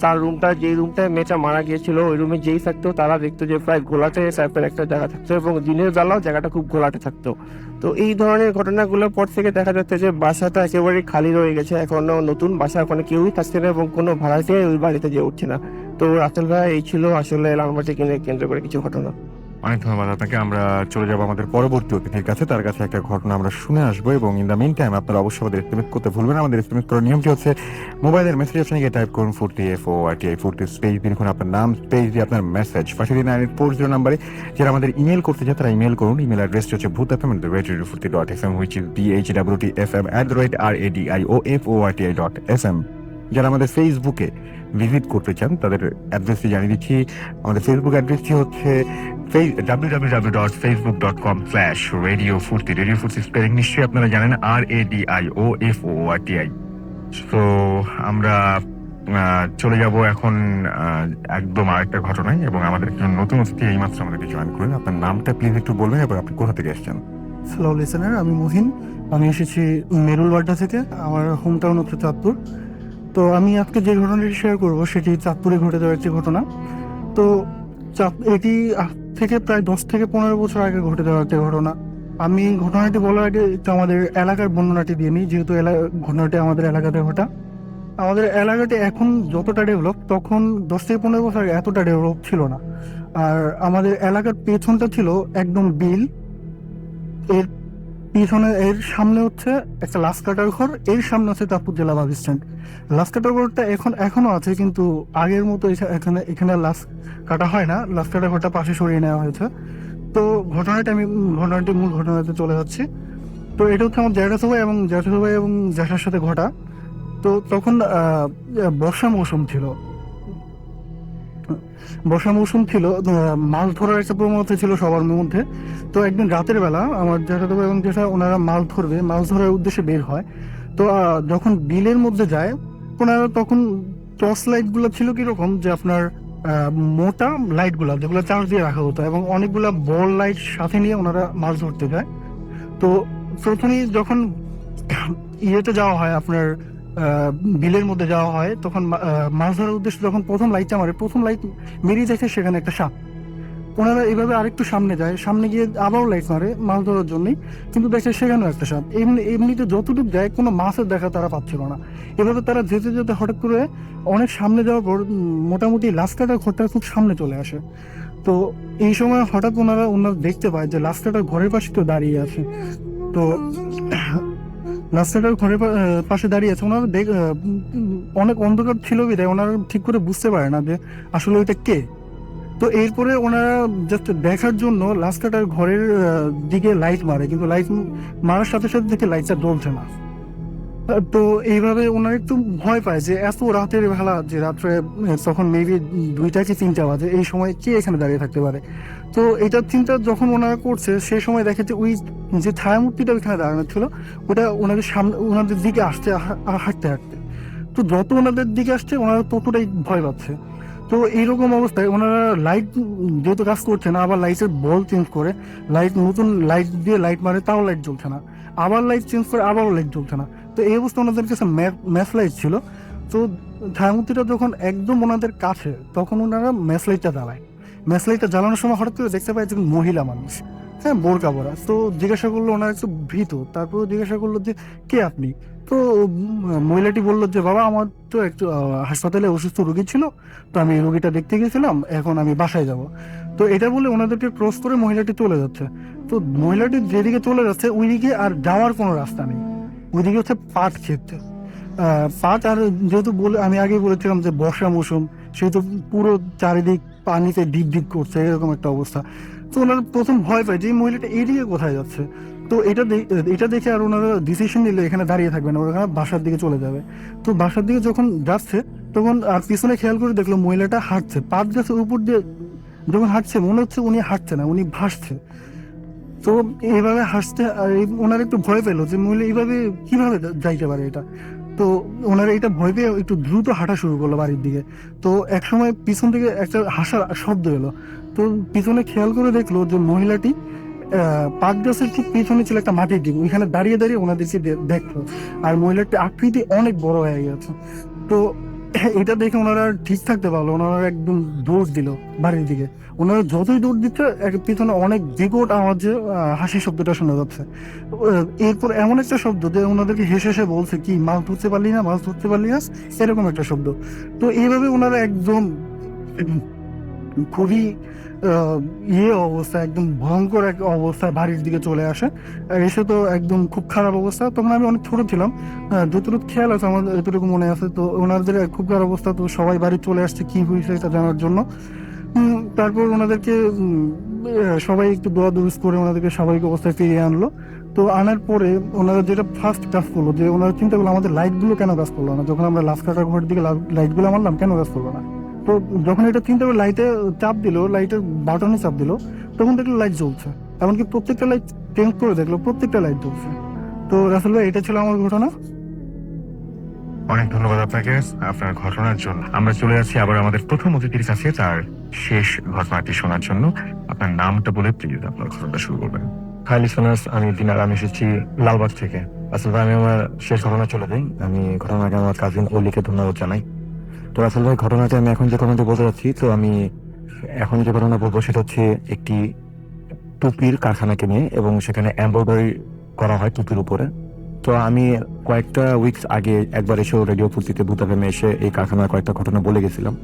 তার রুমটা, যেই রুমটায় মেয়েটা মারা গিয়েছিল ওই রুমে যেই থাকতো তারা দেখতো যে প্রায় ঘোলাটে টাইপের একটা জায়গা থাকতো এবং দিনের বেলাও জায়গাটা খুব ঘোলাটে থাকতো। তো এই ধরনের ঘটনাগুলোর পর থেকে দেখা যাচ্ছে যে বাসাটা একেবারেই খালি রয়ে গেছে, এখনো নতুন বাসা, ওখানে কেউই থাকছে না এবং কোনো ভাড়াটিয়া ওই বাড়িতে যেয়ে উঠছে না। তো রাসেল ভাই, এই ছিল আসলে লালমাটিকে কেন্দ্র করে কিছু ঘটনা। অনেক ধন্যবাদ আপনাকে। আমরা চলে যাবো আমাদের পরবর্তী অতিথির কাছে, তার কাছে একটা ঘটনা আমরা শুনে আসবো এবং ইন দ্য মিন টাইম আপনারা অবশ্যই আমাদের এস্টিমেট করতে ভুলবেন না। আমাদের এস্টিমেট করার নিয়মটি হচ্ছে মোবাইলের মেসেজ অপশনে গিয়ে টাইপ করুন 40FORTI স্পেস দিন, আপনার নাম স্পেস দিয়ে আপনার মেসেজ 53940 নাম্বারে। যারা আমাদের ইমেল করতে চায় তারা ইমেল করুন। ইমেল অ্যাড্রেসটি হচ্ছে bhutfm@radiofurti.fm which is bhwtfm@radiofurti.fm। যারা আমাদের ফেসবুকে ভিজিট করতে চান তাদের অ্যাড্রেসটি জানিয়ে দিচ্ছি। আমাদের ফেসবুক অ্যাড্রেসটি হচ্ছে www.facebook.com/radiofurti। রেডিও ফুর্তি স্পেলিং নিশ্চয়ই আপনারা জানেন, RADIOFORTI। তো আমরা চলে যাব এখন একদম আরেকটা ঘটনায় এবং আমাদের একজন নতুন অতিথি এইমাত্র আমাদেরকে জয়েন করেন। আপনার নামটা প্লিজ একটু বলবেন এবং আপনি কোথা থেকে এসেছেন? হ্যালো লিসেনার, আমি মুহিন। আমি এসেছি মেরুলবাড্ডা থেকে। আমার হোম টাউন হচ্ছে চাঁদপুর। তো আমি আজকে যে ঘটনাটি শেয়ার করবো সেটি চাঁদপুরে ঘটে যাওয়া একটি ঘটনা। তো এটি থেকে প্রায় 10 থেকে 15 বছর আগে ঘটে যাওয়া একটা ঘটনা। আমি ঘটনাটি বলার আগে একটু আমাদের এলাকার বর্ণনাটি দিয়ে নিই, যেহেতু ঘটনাটি আমাদের এলাকাতে ঘটা। আমাদের এলাকাটি এখন যতটা ডেভেলপ, তখন 10 থেকে 15 বছর আগে এতটা ডেভেলপ ছিল না। আর আমাদের এলাকার পেছনটা ছিল একদম বিল, এর পিছনে, এর সামনে হচ্ছে একটা লাশ কাটার ঘর, এর সামনে হচ্ছে চাঁদপুর জেলা বাস স্ট্যান্ড। লাশ কাটার ঘরটা এখনো আছে, কিন্তু আগের মতো এখানে লাশ কাটা হয় না, লাশ কাটার ঘরটা পাশে সরিয়ে নেওয়া হয়েছে। তো ঘটনাটি মূল ঘটনাতে চলে যাচ্ছি। তো এটা হচ্ছে আমার জ্যাঠাতো ভাই এবং জ্যাঠার সাথে ঘটা। তো তখন বর্ষা মৌসুম ছিল, মাছ ধরার একটা প্রবণতা ছিল সবার মধ্যে। তো একদিন রাতের বেলা আমার জ্যাঠাতো ভাই এবং জ্যাঠা ওনারা মাছ ধরার উদ্দেশ্যে বের হয়। তো যখন বিলের মধ্যে যায় ওনারা, তখন টর্চ লাইট গুলো ছিল কিরকম যে আপনার মোটা লাইটগুলা যেগুলো চার্জ দিয়ে রাখা হতো, এবং অনেকগুলা বল লাইট সাথে নিয়ে ওনারা মাছ ধরতে যায়। তো প্রথমেই যখন ইয়েতে যাওয়া হয়, আপনার বিলের মধ্যে যাওয়া হয়, তখন মাছ ধরার উদ্দেশ্যে যখন প্রথম লাইটটা মারে, প্রথম লাইট মেরিয়ে দেখে সেখানে একটা সাপ। ওনারা এভাবে আরেকটু সামনে যায়, সামনে গিয়ে আবারও লাইট মারে মাছ ধরার জন্যই, কিন্তু দেখে সেখানেও একটা সাপ। এমনিতে যতটুকু যায় কোনো মাছের দেখা তারা পাচ্ছিল না। এভাবে তারা যেতে যেতে হঠাৎ করে অনেক সামনে যাওয়ার পর মোটামুটি লাস্কাটার ঘরটা খুব সামনে চলে আসে। তো এই সময় হঠাৎ ওনারা দেখতে পায় যে লাস্কাটার ঘরের পাশে তো দাঁড়িয়ে আছে। তো লাস্কাটার ঘরের পাশে দাঁড়িয়ে আছে, ওনারা অনেক অন্ধকার ছিল বিধায় ওনারা ঠিক করে বুঝতে পারে না যে আসলে ওইটা কে। তো এরপরে ওনারা জাস্ট দেখার জন্য লাস্কাটার ঘরের দিকে লাইট মারে, কিন্তু লাইট মারার সাথে সাথে দেখে লাইটটা জ্বলছে না। তো এইভাবে ওনারা একটু ভয় পায় যে এত রাতের বেলা, যে রাত্রে তখন মেবি 2টা কি 3টা বাজে, এই সময় কে এখানে দাঁড়িয়ে থাকতে পারে। তো এটার চিন্তা যখন ওনারা করছে, সেই সময় দেখে যে ওই যে ছায়ামূর্তিটা ওইখানে দাঁড়ানো ছিল, ওটা ওনাদের সামনে ওনাদের দিকে আসছে হাঁটতে হাঁটতে। তো যত ওনাদের দিকে আসছে ওনারা ততটাই ভয় পাচ্ছে। তো এইরকম অবস্থায় ওনারা লাইট যেহেতু কাজ করছে না, আবার লাইটের বল চেঞ্জ করে নতুন লাইট দিয়ে লাইট মারে, তাও লাইট জ্বলছে না। আবার লাইট চেঞ্জ করে, আবারও লাইট জ্বলছে না। তো এই অবস্থা ওনাদের কাছে ম্যাচ লাইট ছিল। তো ছায়ামূর্তিটা যখন একদম ওনাদের কাছে, তখন ওনারা ম্যাচ লাইটটা জ্বালায়। ম্যাচ লাইটটা জ্বালানোর সময় হঠাৎ করে দেখতে পায় একজন মহিলা মানুষ, হ্যাঁ, বোরকা পরা। তো জিজ্ঞাসা করলো, ওনারা একটু ভীত, তারপর জিজ্ঞাসা করলো যে কে আপনি। তো মহিলাটি বললো যে বাবা, আমার তো একটু হাসপাতালে অসুস্থ রোগী ছিল, তো আমি রোগীটা দেখতে গেছিলাম, এখন আমি বাসায় যাব। তো এটা বলে ওনাদেরকে ক্রস করে মহিলাটি চলে যাচ্ছে। তো মহিলাটি যেদিকে চলে যাচ্ছে ওইদিকে আর যাওয়ার কোনো রাস্তা নেই, ওইদিকে হচ্ছে পাট ক্ষেত। পাট, আর যেহেতু আমি আগে বলেছিলাম যে বর্ষা মৌসুম, সেহেতু পুরো চারিদিক পানিতে ডিপ ডিপ করছে, এরকম একটা অবস্থা। তো ওনারা প্রথম ভয় পায় যে এই মহিলাটা এইদিকে কোথায় যাচ্ছে। তো এটা দেখে আর ওনারা ডিসিশন নিলে এখানে দাঁড়িয়ে থাকবে না, ওরা বাসার দিকে চলে যাবে। তো বাসার দিকে যখন যাচ্ছে, তখন আর পিছনে খেয়াল করে দেখলো মহিলাটা হাঁটছে, পাট গাছের উপর দিয়ে যখন হাঁটছে, মনে হচ্ছে উনি হাঁটছে না, উনি ভাসছে। তো এইভাবে হাসতে ওনারা একটু ভয় পেলো যে মহিলা এইভাবে কিভাবে যাইতে পারে এটা। তো ওনারা এটা ভয় পেয়ে একটু দ্রুত হাঁটা শুরু করলো বাড়ির দিকে। তো একসময় পিছন থেকে একটা হাসার শব্দ এলো। তো পিছনে খেয়াল করে দেখলো যে মহিলাটি পাট গাছের ঠিক পিছনে ছিল একটা মাটির ডিম, ওইখানে দাঁড়িয়ে দাঁড়িয়ে ওনাদেরকে দেখলো। আর মহিলাটির আকৃতি অনেক বড় হয়ে গেছে। তো এটা দেখে ওনারা ঠিক থাকতে পারলো, ওনারা একদম দৌড় দিল বাড়ির দিকে। ওনারা যতই দৌড় দিচ্ছে, পিছনে অনেক বিকট আওয়াজে হাসির শব্দটা শোনা যাচ্ছে। এরপর এমন একটা শব্দ যে ওনাদেরকে হেসে হেসে বলছে, কি মাছ ধরতে পারলি না, মাছ ধরতে পারলি না, এরকম একটা শব্দ। তো এইভাবে ওনারা একদম খুবই অবস্থা, একদম ভয়ঙ্কর এক অবস্থায় বাড়ির দিকে চলে আসে। এসে তো একদম খুব খারাপ অবস্থা। তখন আমি অনেক ছোট ছিলাম, যতটুকু খেয়াল আছে আমার, এতটুকু মনে আছে। তো ওনাদের খুব খারাপ অবস্থা, তো সবাই বাড়ি চলে আসছে কি হয়েছে এটা জানার জন্য। তারপর ওনাদেরকে সবাই একটু দোয়া দুরুস করে ওনাদেরকে স্বাভাবিক অবস্থায় ফিরিয়ে আনলো। তো আনার পরে ওনারা যেটা ফার্স্ট কাজ করলো, যে ওনারা চিন্তা করলো আমাদের লাইটগুলো কেন কাজ করলো না, যখন আমরা লাস্ট কাটার ঘরের দিকে লাইটগুলো মারলাম কেন কাজ করলো না। তো যখন এটা চিন্তা করে লাইটে চাপ দিল, লাইটের বাটনে চাপ দিল, তখন দেখলো লাইট জ্বলছে। এমনকি প্রত্যেকটা লাইট চেঞ্জ করে দেখলো, প্রত্যেকটা লাইট জ্বলছে। তো রাসেল ভাই, এটা ছিল আমার ঘটনা। অনেক ধন্যবাদ আপনাকে আপনার ঘটনার জন্য। আমরা চলে যাচ্ছি আবার আমাদের প্রথম অতিথির কাছে তার শেষ ঘটনাটি শোনার জন্য। আপনার নামটা বলে প্লিজ আপনার ঘটনাটা শুরু করবেন। হাই লিসনার্স, আমি দিনার, আমি এসেছি লালবাগ থেকে। আসলে আমি আমার শেষ ঘটনা চলে যাই। আমি ঘটনাকে আমার কাজিন অলিকে ধন্যবাদ জানাই। তো আসলে ভাই, ঘটনাটা আমি এখন যে ঘটনাটি বলতে যাচ্ছি, তো আমি এখন যে ঘটনা বলবো সেটা হচ্ছে একটি টুপির কারখানাকে নিয়ে, এবং সেখানে এমব্রয়ডারি করা হয় টুপির উপরে। তো আমি কয়েকটা উইকস আগে একবার এসেও রেডিও ফুর্তিতে বুতাফেমে এসে এই কারখানার কয়েকটা ঘটনা বলে গেছিলাম।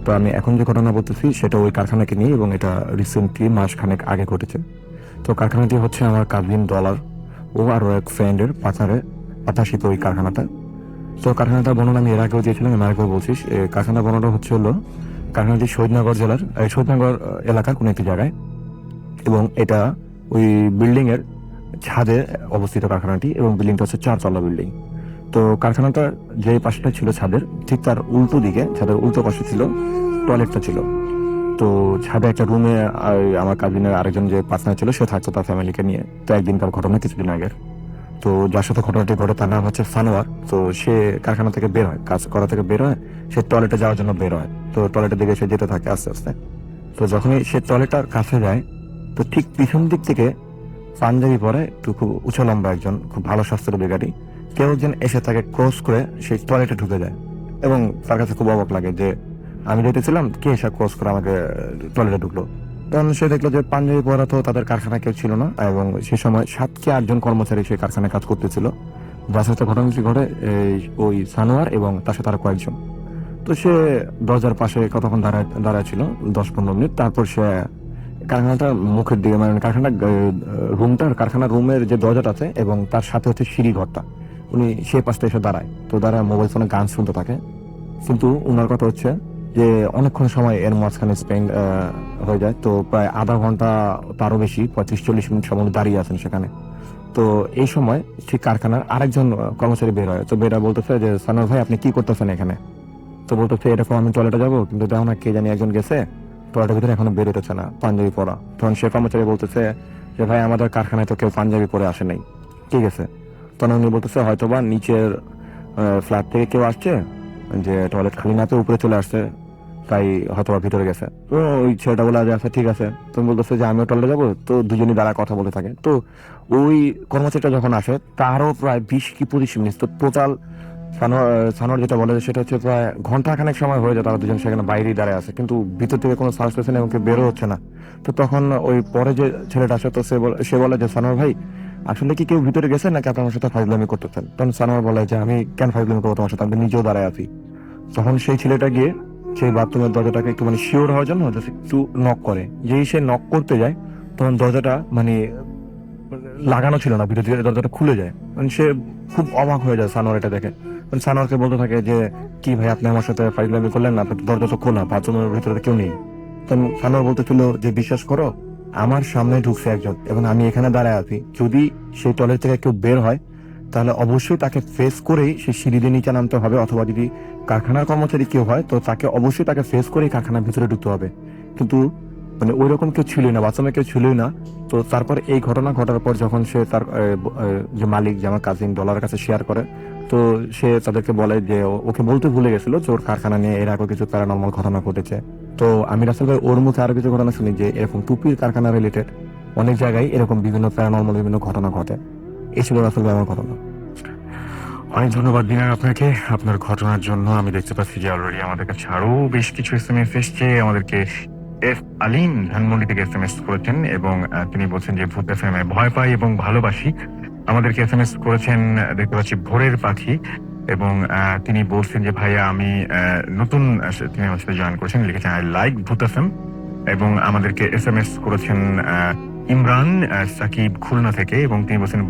তো আমি এখন যে ঘটনা বলতেছি সেটা ওই কারখানাকে নিয়ে, এবং এটা রিসেন্টলি মাসখানেক আগে ঘটেছে। তো কারখানাটি হচ্ছে আমার কাজিন ডলার, ও আর এক ফ্রেন্ডের পাঠাশিত ওই কারখানাটা। তো কারখানাটার বর্ণনা আমি এর আগেও দিয়েছিলাম, আমি আরেকবার বলছি। কারখানার বর্ণনা হলো কারখানাটি শহীদনগর জেলার শহীদনগর এলাকার কোনো একটি জায়গায়, এবং এটা ওই বিল্ডিং এর ছাদে অবস্থিত কারখানাটি, এবং বিল্ডিংটা হচ্ছে 4 তলা বিল্ডিং। তো কারখানাটা যে পাশটা ছিল ছাদের, ঠিক তার উল্টো দিকে, ছাদের উল্টো পাশে ছিল টয়লেটটা ছিল। তো ছাদে একটা রুমে আমার কাজিনের আরেকজন যে পার্টনার ছিল সে থাকতো তার ফ্যামিলিকে নিয়ে। তো একদিনকার ঘটনা, কিছুদিন আগের। তো যার সাথে ঘটনাটি ঘটে তার নাম হচ্ছে সানোয়ার। তো সে কারখানা থেকে বের হয়, কাজ করা থেকে বের হয়, সে টয়লেটে যাওয়ার জন্য বের হয়। তো টয়লেটের দিকে সে যেতে থাকে আস্তে আস্তে। তো যখনই সে টয়লেটের কাছে যায়, তো ঠিক পিছন দিক থেকে পাঞ্জাবি পরে একটু খুব উঁচু লম্বা একজন খুব ভালো স্বাস্থ্যের অধিকারী কেউ একজন এসে তাকে ক্রস করে সেই টয়লেটে ঢুকে যায়। এবং তার কাছে খুব অবাক লাগে যে আমি যেতেছিলাম, কে এসে ক্রস করে আমাকে টয়লেটে ঢুকলো। তখন সে দেখলো যে পাঞ্জাবি পরা তো তাদের কারখানায় কেউ ছিল না, এবং সে সময় 7 কি 8 জন কর্মচারী সেই কারখানায় কাজ করতেছিল। যার সাথে ঘটনাটি ঘটে ওই সানোয়ার এবং তার সাথে আরো কয়েকজন। তো সে দরজার পাশে কতক্ষণ দাঁড়ায় ছিল, 10-15 মিনিট। তারপর সে কারখানাটার মুখের দিকে, মানে কারখানার রুমের যে দরজাটা আছে এবং তার সাথে হচ্ছে সিঁড়ি ঘরটা, উনি সে পাশটা এসে দাঁড়ায়। তো দাঁড়ায় মোবাইল ফোনে গান শুনতে থাকে। কিন্তু উনার কথা হচ্ছে যে অনেকক্ষণ সময় এর মাঝখানে স্পেন্ড হয়ে যায়। তো প্রায় আধা ঘন্টা তারও বেশি, 35-40 মিনিট সময় উনি দাঁড়িয়ে আছেন সেখানে। তো এই সময় ঠিক কারখানার আরেকজন কর্মচারী বের হয়। তো বেরা বলতেছে যে সানোয়ার ভাই, আপনি কি করতেছেন এখানে? তো বলতেছে এরকম আমি টয়লেটে যাবো, কিন্তু দেখো না কে জানি একজন গেছে টয়লেটের ভিতরে, এখনো বের হতেছে না, পাঞ্জাবি পরা। তখন সে কর্মচারী বলতেছে যে ভাই, আমাদের কারখানায় তো কেউ পাঞ্জাবি পরে আসে নাই, ঠিক আছে? তখন উনি বলতেছে হয়তোবা নিচের ফ্ল্যাট থেকে কেউ আসছে, যে টয়লেট খালি না পেয়ে উপরে চলে আসছে, তাই হয়তোবা ভিতরে গেছে। তো ওই ছেলেটা বলে যে আচ্ছা ঠিক আছে। তুমি বলতেছে যে আমিও টয়লেটে যাবো। তো দুজনই দাঁড়া কথা বলতে থাকে। তো ওই কর্মচারীটা যখন আসে তারও প্রায় 20 কি 25 মিনিট, তো টোটাল সানোয়ার যেটা বলে যে সেটা হচ্ছে প্রায় ঘন্টাখানেক সময় হয়ে যায় তারা দুজন সেখানে বাইরেই দাঁড়ায় আছে, কিন্তু ভিতর থেকে কোনো সার্চ পেছে না এবং কেউ বেরো হচ্ছে না। তো তখন ওই পরে যে ছেলেটা আসে, তো সে বলে যে সানোয়ার ভাই, আসলে কি কেউ ভিতরে গেছে নাকি আপনি আমার সাথে ফাইজলামি করতেছেন? তখন সানোয়ার বলে যে আমি কেন ফাইজলামি করবো তোমার সাথে, আমি নিজেও দাঁড়ায় আছি। তখন সেই ছেলেটা গিয়ে সেই বাথরুমের দরজাটাকে একটু মানে শিওর হওয়ার জন্য একটু নক করে। যেই সে নক করতে যায়, তখন দরজাটা মানে লাগানো ছিল না, ভিতর থেকে দরজাটা খুলে যায়। মানে সে খুব অবাক হয়ে যায় সানোয়ার এটা দেখে। সানোয়ারকে বলতে থাকে যে কি ভাই, আপনি আমার সাথে ফাইজলামি করলেন না, আপনার দরজা তো খোলা, বাথরুমের ভিতরে কেউ নেই। তখন সানোয়ার বলতেছিল যে বিশ্বাস করো, আমার সামনে ঢুকছে একজন এবং আমি এখানে দাঁড়ায় আছি। যদি সেই টয়লেট থেকে কেউ বের হয় তাহলে অবশ্যই তাকে ফেস করেই সে সিঁড়ি দিয়ে নিচে নামতে হবে, অথবা যদি কারখানার কর্মচারী কেউ হয় তো তাকে অবশ্যই তাকে ফেস করেই কারখানার ভিতরে ঢুকতে হবে। কিন্তু মানে ওই রকম কেউ ছিলই না, বাথরুমে কেউ ছিলই না। তো তারপর এই ঘটনা ঘটার পর যখন সে তার যে মালিক, যে আমার কাজিন ডলারের কাছে শেয়ার করে, তো সে তাদেরকে বলে যে ওকে বলতে ভুলে গেছিল যে ওর কারখানা নিয়ে এর আগে কিছু প্যারানর্মাল ঘটনা ঘটেছে। তো আমি রাসেল ভাই ওর মুখে আরো কিছু ঘটনা শুনি যে এরকম টুপির কারখানা রিলেটেড অনেক জায়গায় এরকম বিভিন্ন প্যারানর্মাল বিভিন্ন ঘটনা ঘটে। এই ছিল রাসেল ভাই আমার ঘটনা। অনেক ধন্যবাদ দিনার আপনাকে আপনার ঘটনার জন্য। আমি দেখতে পাচ্ছি যে অলরেডি আমাদের কাছে আরো বেশ কিছু SMS এসছে। আমাদেরকে এফ আলিম ধানমন্ডি থেকে SMS করেছেন এবং তিনি বলছেন যে ভূত এফএমএ ভয় পাই এবং ভালোবাসি। আমাদেরকে SMS করেছেন দেখতে পাচ্ছি ভোরের পাখি, এবং তিনি বলছেন যে ভাইয়া আমি নতুন, তিনি আমার সাথে জয়েন করেছেন, লিখেছেন আই লাইক ভূত এফএম। এবং আমাদেরকে SMS করেছেন ইমরান সাকিব খুলনা থেকে, এবং তিনি বলছেন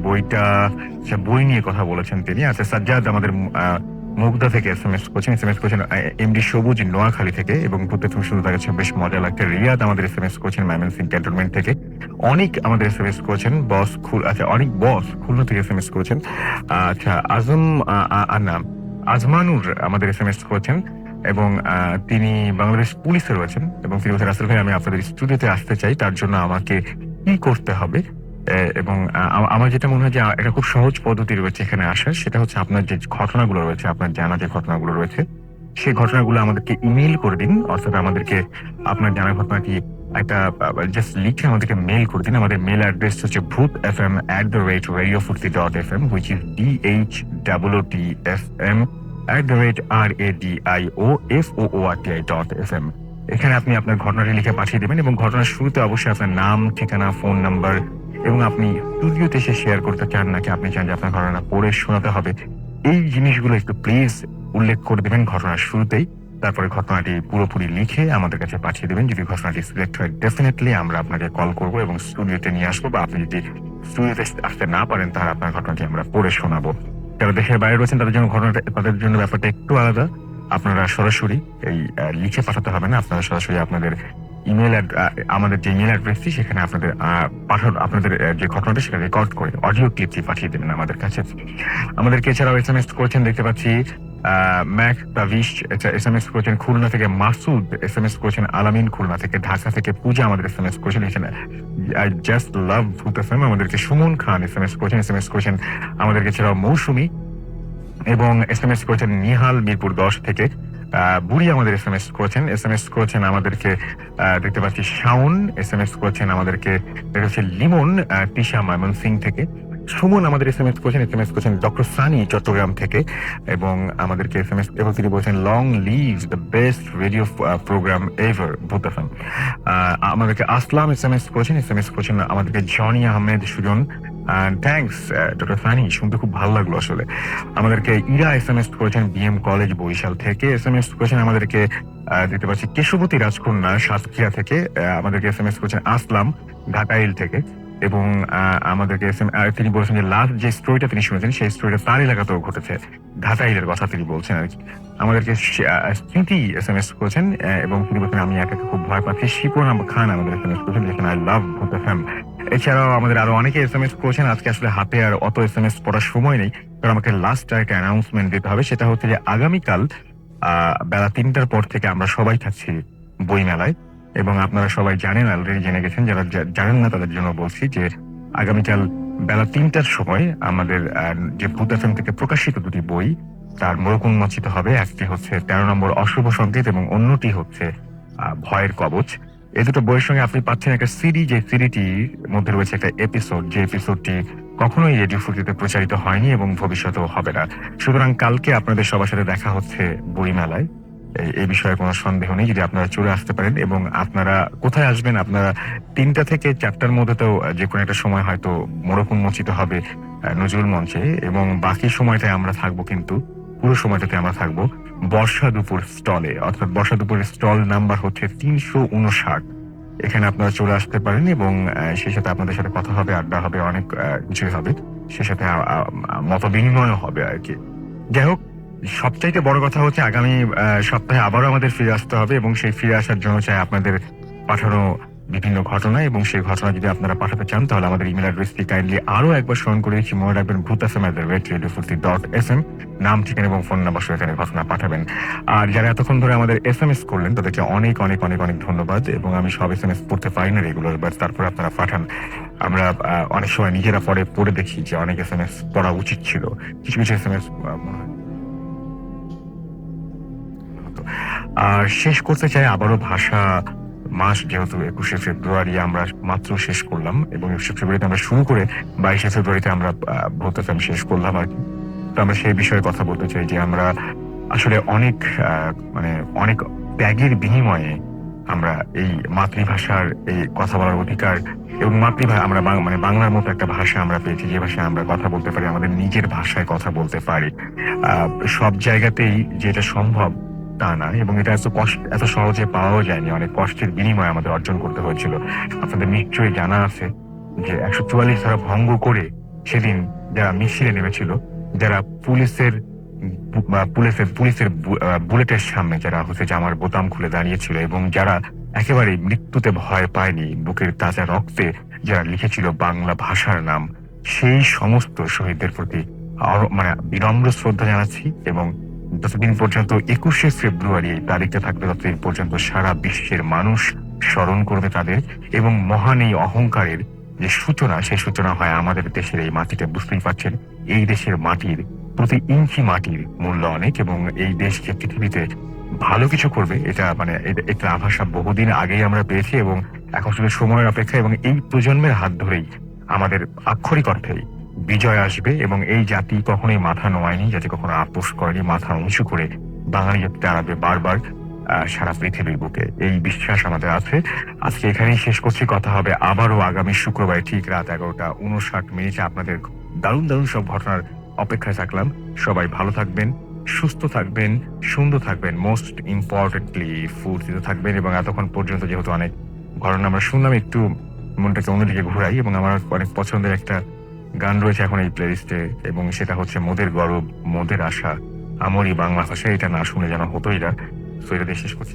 বই নিয়ে কথা বলেছেন তিনি। আচ্ছা, সাজ্জাদ আমাদের মুগদা থেকে SMS করেছেন এমডি সবুজ নোয়াখালী থেকে, এবং ভূত এফএম শুনতে তার কাছে বেশ মজা লাগছে। রিয়াদ আমাদের SMS করেছেন ময়মনসিংহ ক্যান্টনমেন্ট থেকে। অনেক আমাদের SMS করেছেন অনেক বস খুলনা থেকে SMS করেছেন। আচ্ছা, আজমানুর আমাদের SMS করেছেন, এবং তিনি বাংলাদেশ পুলিশে রয়েছেন, এবং তিনি বলছেন রাসেল ভাই আমি আপনাদের স্টুডিওতে আসতে চাই, তার জন্য আমাকে কি করতে হবে? এবং আমার যেটা মনে হয় যে একটা খুব সহজ পদ্ধতি রয়েছে এখানে আসার, সেটা হচ্ছে আপনার যে ঘটনাগুলো রয়েছে, আপনার জানা যে ঘটনাগুলো রয়েছে, সেই ঘটনাগুলো আমাদেরকে ইমেইল করে দিন, অর্থাৎ আমাদেরকে আপনার জানা ঘটনাটি একটা জাস্ট লিখে আমাদেরকে মেইল করে দিন। আমাদের মেইল অ্যাড্রেস হচ্ছে bhutfm@radiofurti.fm, which is DHWTFM@radiofurti.fm। এখানে আপনি আপনার ঘটনাটি লিখে পাঠিয়ে দেবেন, এবং ঘটনার শুরুতে অবশ্যই আপনার নাম, ঠিকানা, ফোন নাম্বার, এবং আপনি স্টুডিওতে এসে শেয়ার করতে চান নাকি আপনি চান যে আপনার ঘটনা পড়ে শোনাতে হবে, এই জিনিসগুলো একটু প্লিজ উল্লেখ করে দেবেন ঘটনার শুরুতেই। তারপরে ঘটনাটি পুরোপুরি লিখে আমাদের কাছে পাঠিয়ে দেবেন। যদি ঘটনাটি সিলেক্ট হয় ডেফিনেটলি আমরা আপনাকে কল করবো এবং স্টুডিওতে নিয়ে আসবো, বা আপনি যদি স্টুডিওতে আসতে না পারেন তাহলে আপনার ঘটনাটি আমরা পড়ে শোনাবো। যারা দেশের বাইরে রয়েছেন তাদের জন্য ব্যাপারটা একটু আলাদা। আপনারা সরাসরি এই লিখে পাঠাতে হবে না, আপনারা সরাসরি আপনাদের আমাদের যে ইমেল অ্যাড্রেসটি সেখানে আপনাদের যে ঘটনাটা সেটা রেকর্ড করে অডিও ক্লিপটি পাঠিয়ে দেবেন আমাদের কাছে। আমাদেরকে এছাড়াও SMS করেছেন দেখতে পাচ্ছি ম্যাক তাভিশ SMS করেছেন খুলনা থেকে, মাসুদ SMS করেছেন আলামিন খুলনা থেকে, ঢাকা থেকে পূজা আমাদের SMS করেছেন, এখানে আই জাস্ট লাভ ভূত FM আমাদেরকে সুমন খান SMS করেছেন আমাদেরকে ছাড়াও মৌসুমী, এবং SMS করেছেন নিহাল মিরপুর 10 থেকে, বুড়ি আমাদের SMS করেছেন আমাদেরকে, দেখতে পাচ্ছি শাওন SMS করেছেন আমাদেরকে, দেখতে পাচ্ছি লিমন তিশা ময়মনসিং থেকে, সুমন আমাদের SMS করেছেন ডক্টর সানি চট্টগ্রাম থেকে, এবং আমাদেরকে SMS এবং তিনি বলছেন long live the best radio programme ever Bhoot FM। আমাদেরকে আসলাম SMS করেছেন আমাদেরকে Johnny Ahmed Sujan, thanks doctor Sunny, শুনতে খুব ভালো লাগলো আসলে। আমাদেরকে ইরা SMS করেছেন BM কলেজ বরিশাল থেকে, SMS করেছেন আমাদেরকে, দেখতে পাচ্ছি কেশবতী রাজকন্যা সাতক্ষীরা থেকে, আমাদেরকে SMS করেছেন আসলাম ঢাকাইল থেকে, এবং আমাদেরকে তিনি বলেছেন যে লাস্ট যে স্টোরিটা তিনি শুনেছেন সেই স্টোরিটা তার এলাকাতেও ঘটেছে, ঘাটাইলের কথা তিনি বলছেন আর কি। আমাদেরকে স্মৃতি SMS করেছেন, এবং তিনি বলছেন আমি একা খুব ভয় পাচ্ছি। শিপন খান আমাদের SMS করেছেন, যেখানে আই লাভ ভূত FM। এছাড়াও আমাদের আরো অনেকে SMS করেছেন। আজকে আসলে হাতে আর অত SMS পড়ার সময় নেই, কারণ আমাকে লাস্ট একটা অ্যানাউন্সমেন্ট দিতে হবে। সেটা হচ্ছে যে আগামীকাল বেলা 3টার পর থেকে আমরা সবাই থাকছি বইমেলায়, এবং আপনারা সবাই জানেন, অলরেডি জেনে গেছেন, যারা জানেন না তাদের জন্য বলছি যে আগামীকাল বেলা 3টার সময় আমাদের যে ভূত FM থেকে প্রকাশিত দুটি বই তার মোড়ক উন্মোচিত হবে। একটি হচ্ছে 13 নম্বর অশুভ সংকেত এবং অন্যটি হচ্ছে ভয়ের কবচ। এই দুটো বইয়ের সঙ্গে আপনি পাচ্ছেন একটা সিডি, যে সিডিটির মধ্যে রয়েছে একটা এপিসোড, যে এপিসোডটি কখনোই রেডিও ফুটিতে প্রচারিত হয়নি এবং ভবিষ্যতেও হবে না। সুতরাং কালকে আপনাদের সবার সাথে দেখা হচ্ছে বইমেলায়, এই বিষয়ে কোনো সন্দেহ নেই। যদি আপনারা চলে আসতে পারেন, এবং আপনারা কোথায় আসবেন, আপনারা 3টা থেকে 4টার মধ্যেও যে কোনো একটা সময় হয়তো মোড়ক উন্মোচিত হবে নজরুল মঞ্চে, এবং বাকি সময়টায় আমরা থাকবো, কিন্তু পুরো সময়টাতে আমরা থাকবো বর্ষা দুপুর স্টলে, অর্থাৎ বর্ষা দুপুরের স্টল নাম্বার হচ্ছে 359। এখানে আপনারা চলে আসতে পারেন, এবং সেই সাথে আপনাদের সাথে কথা হবে, আড্ডা হবে, অনেক কিছুই হবে, সে সাথে মত বিনিময় হবে আর কি। যাই হোক, সবচাইতে বড় কথা হচ্ছে আগামী সপ্তাহে আবারও আমাদের ফিরে আসতে হবে, এবং সেই ফিরে আসার জন্য চাই আপনাদের পাঠানো বিভিন্ন ঘটনা, এবং সেই ঘটনা যদি আপনারা পাঠাতে চান তাহলে আমাদের ইমেল অ্যাড্রেসটি কাইন্ডলি আরো একবার স্মরণ করে দিচ্ছি, মনে রাখবেন bhutfm@radiofurti.sm, নাম, ঠিকানা এবং ফোন নাম্বার সহ এখানে ঘটনা পাঠাবেন। আর যারা এতক্ষণ ধরে আমাদের SMS করলেন তাদেরকে অনেক অনেক অনেক অনেক ধন্যবাদ, এবং আমি সব SMS পড়তে পারি না রেগুলার, বাট তারপরে আপনারা পাঠান। আমরা অনেক সময় নিজেরা পড়ে দেখি যে অনেক SMS পড়া উচিত ছিল, কিছু কিছু SMS মনে হয়। আর শেষ করতে চাই আবারও ভাষা মাস, যেহেতু 21শে ফেব্রুয়ারি আমরা মাত্র শেষ করলাম, এবং 21শে ফেব্রুয়ারিতে আমরা শুরু করে 22শে ফেব্রুয়ারিতে আমরা ভূত FM শেষ করলাম আর কি। তো আমরা সেই বিষয়ে কথা বলতে চাই যে আমরা আসলে অনেক ত্যাগের বিনিময়ে আমরা এই মাতৃভাষার এই কথা বলার অধিকার, এবং মাতৃভাষা আমরা বাংলার মতো একটা ভাষা আমরা পেয়েছি, যে ভাষায় আমরা কথা বলতে পারি, আমাদের নিজের ভাষায় কথা বলতে পারি। সব জায়গাতেই যেটা সম্ভব তা না, এবং এটা এত সহজে পাওয়াও যায়নি, অনেক কষ্টের বিনিময়ে আমাদের অর্জন করতে হয়েছিল। আপনাদের নিশ্চয়ই জানা আছে যে 144 ধারা ভঙ্গ করে সেদিন যারা মিছিলে নেমেছিল, যারা পুলিশের বুলেটের সামনে যারা হচ্ছে জামার বোতাম খুলে দাঁড়িয়েছিল, এবং যারা একেবারে মৃত্যুতে ভয় পায়নি, বুকের তাজা রক্তে যারা লিখেছিল বাংলা ভাষার নাম, সেই সমস্ত শহীদদের প্রতি বিনম্র শ্রদ্ধা জানাচ্ছি। এবং যতদিন পর্যন্ত 21শে ফেব্রুয়ারি এই তারিখটা থাকবে, ততদিন পর্যন্ত সারা বিশ্বের মানুষ স্মরণ করবে তাদের, এবং মহান এই অহংকারের যে সূচনা, সেই সূচনা হয় আমাদের দেশের এই মাটিতে। বুঝতেই পারছেন, এই দেশের মাটির প্রতি ইঞ্চি মাটির মূল্য অনেক, এবং এই দেশকে পৃথিবীতে ভালো কিছু করবে এটা আভাস বহুদিন আগেই আমরা পেয়েছি, এবং এখন শুধু সময়ের অপেক্ষা। এবং এই প্রজন্মের হাত ধরেই আমাদের আক্ষরিক অর্থেই বিজয় আসবে, এবং এই জাতি কখনোই মাথা নোয়ায়নি, জাতি কখনো আপোষ করেনি, মাথা উঁচু করে বাঙালি জাতি দাঁড়াবে বারবার সারা পৃথিবীর বুকে, এই বিশ্বাস আমাদের আছে। আজকে এখানেই শেষ করছি, কথা হবে আবারও আগামী শুক্রবার ঠিক রাত 11:59 আপনাদের দারুণ দারুণ সব ঘটনার অপেক্ষায় থাকলাম। সবাই ভালো থাকবেন, সুস্থ থাকবেন, সুন্দর থাকবেন, মোস্ট ইম্পর্টেন্টলি ফুর্তিত থাকবেন। এবং এতক্ষণ পর্যন্ত যেহেতু অনেক ঘটনা আমরা শুনলাম, একটু মনটাকে অন্যদিকে ঘুরাই, এবং আমার অনেক পছন্দের একটা গান রয়েছে এখন এই প্লেলিস্টে, এবং সেটা হচ্ছে মোদের গর্ব মোদের আশা আমরি বাংলা ভাষা। এটা না শুনে যেন হতোই না। তো এটা দিয়ে শেষ করছি।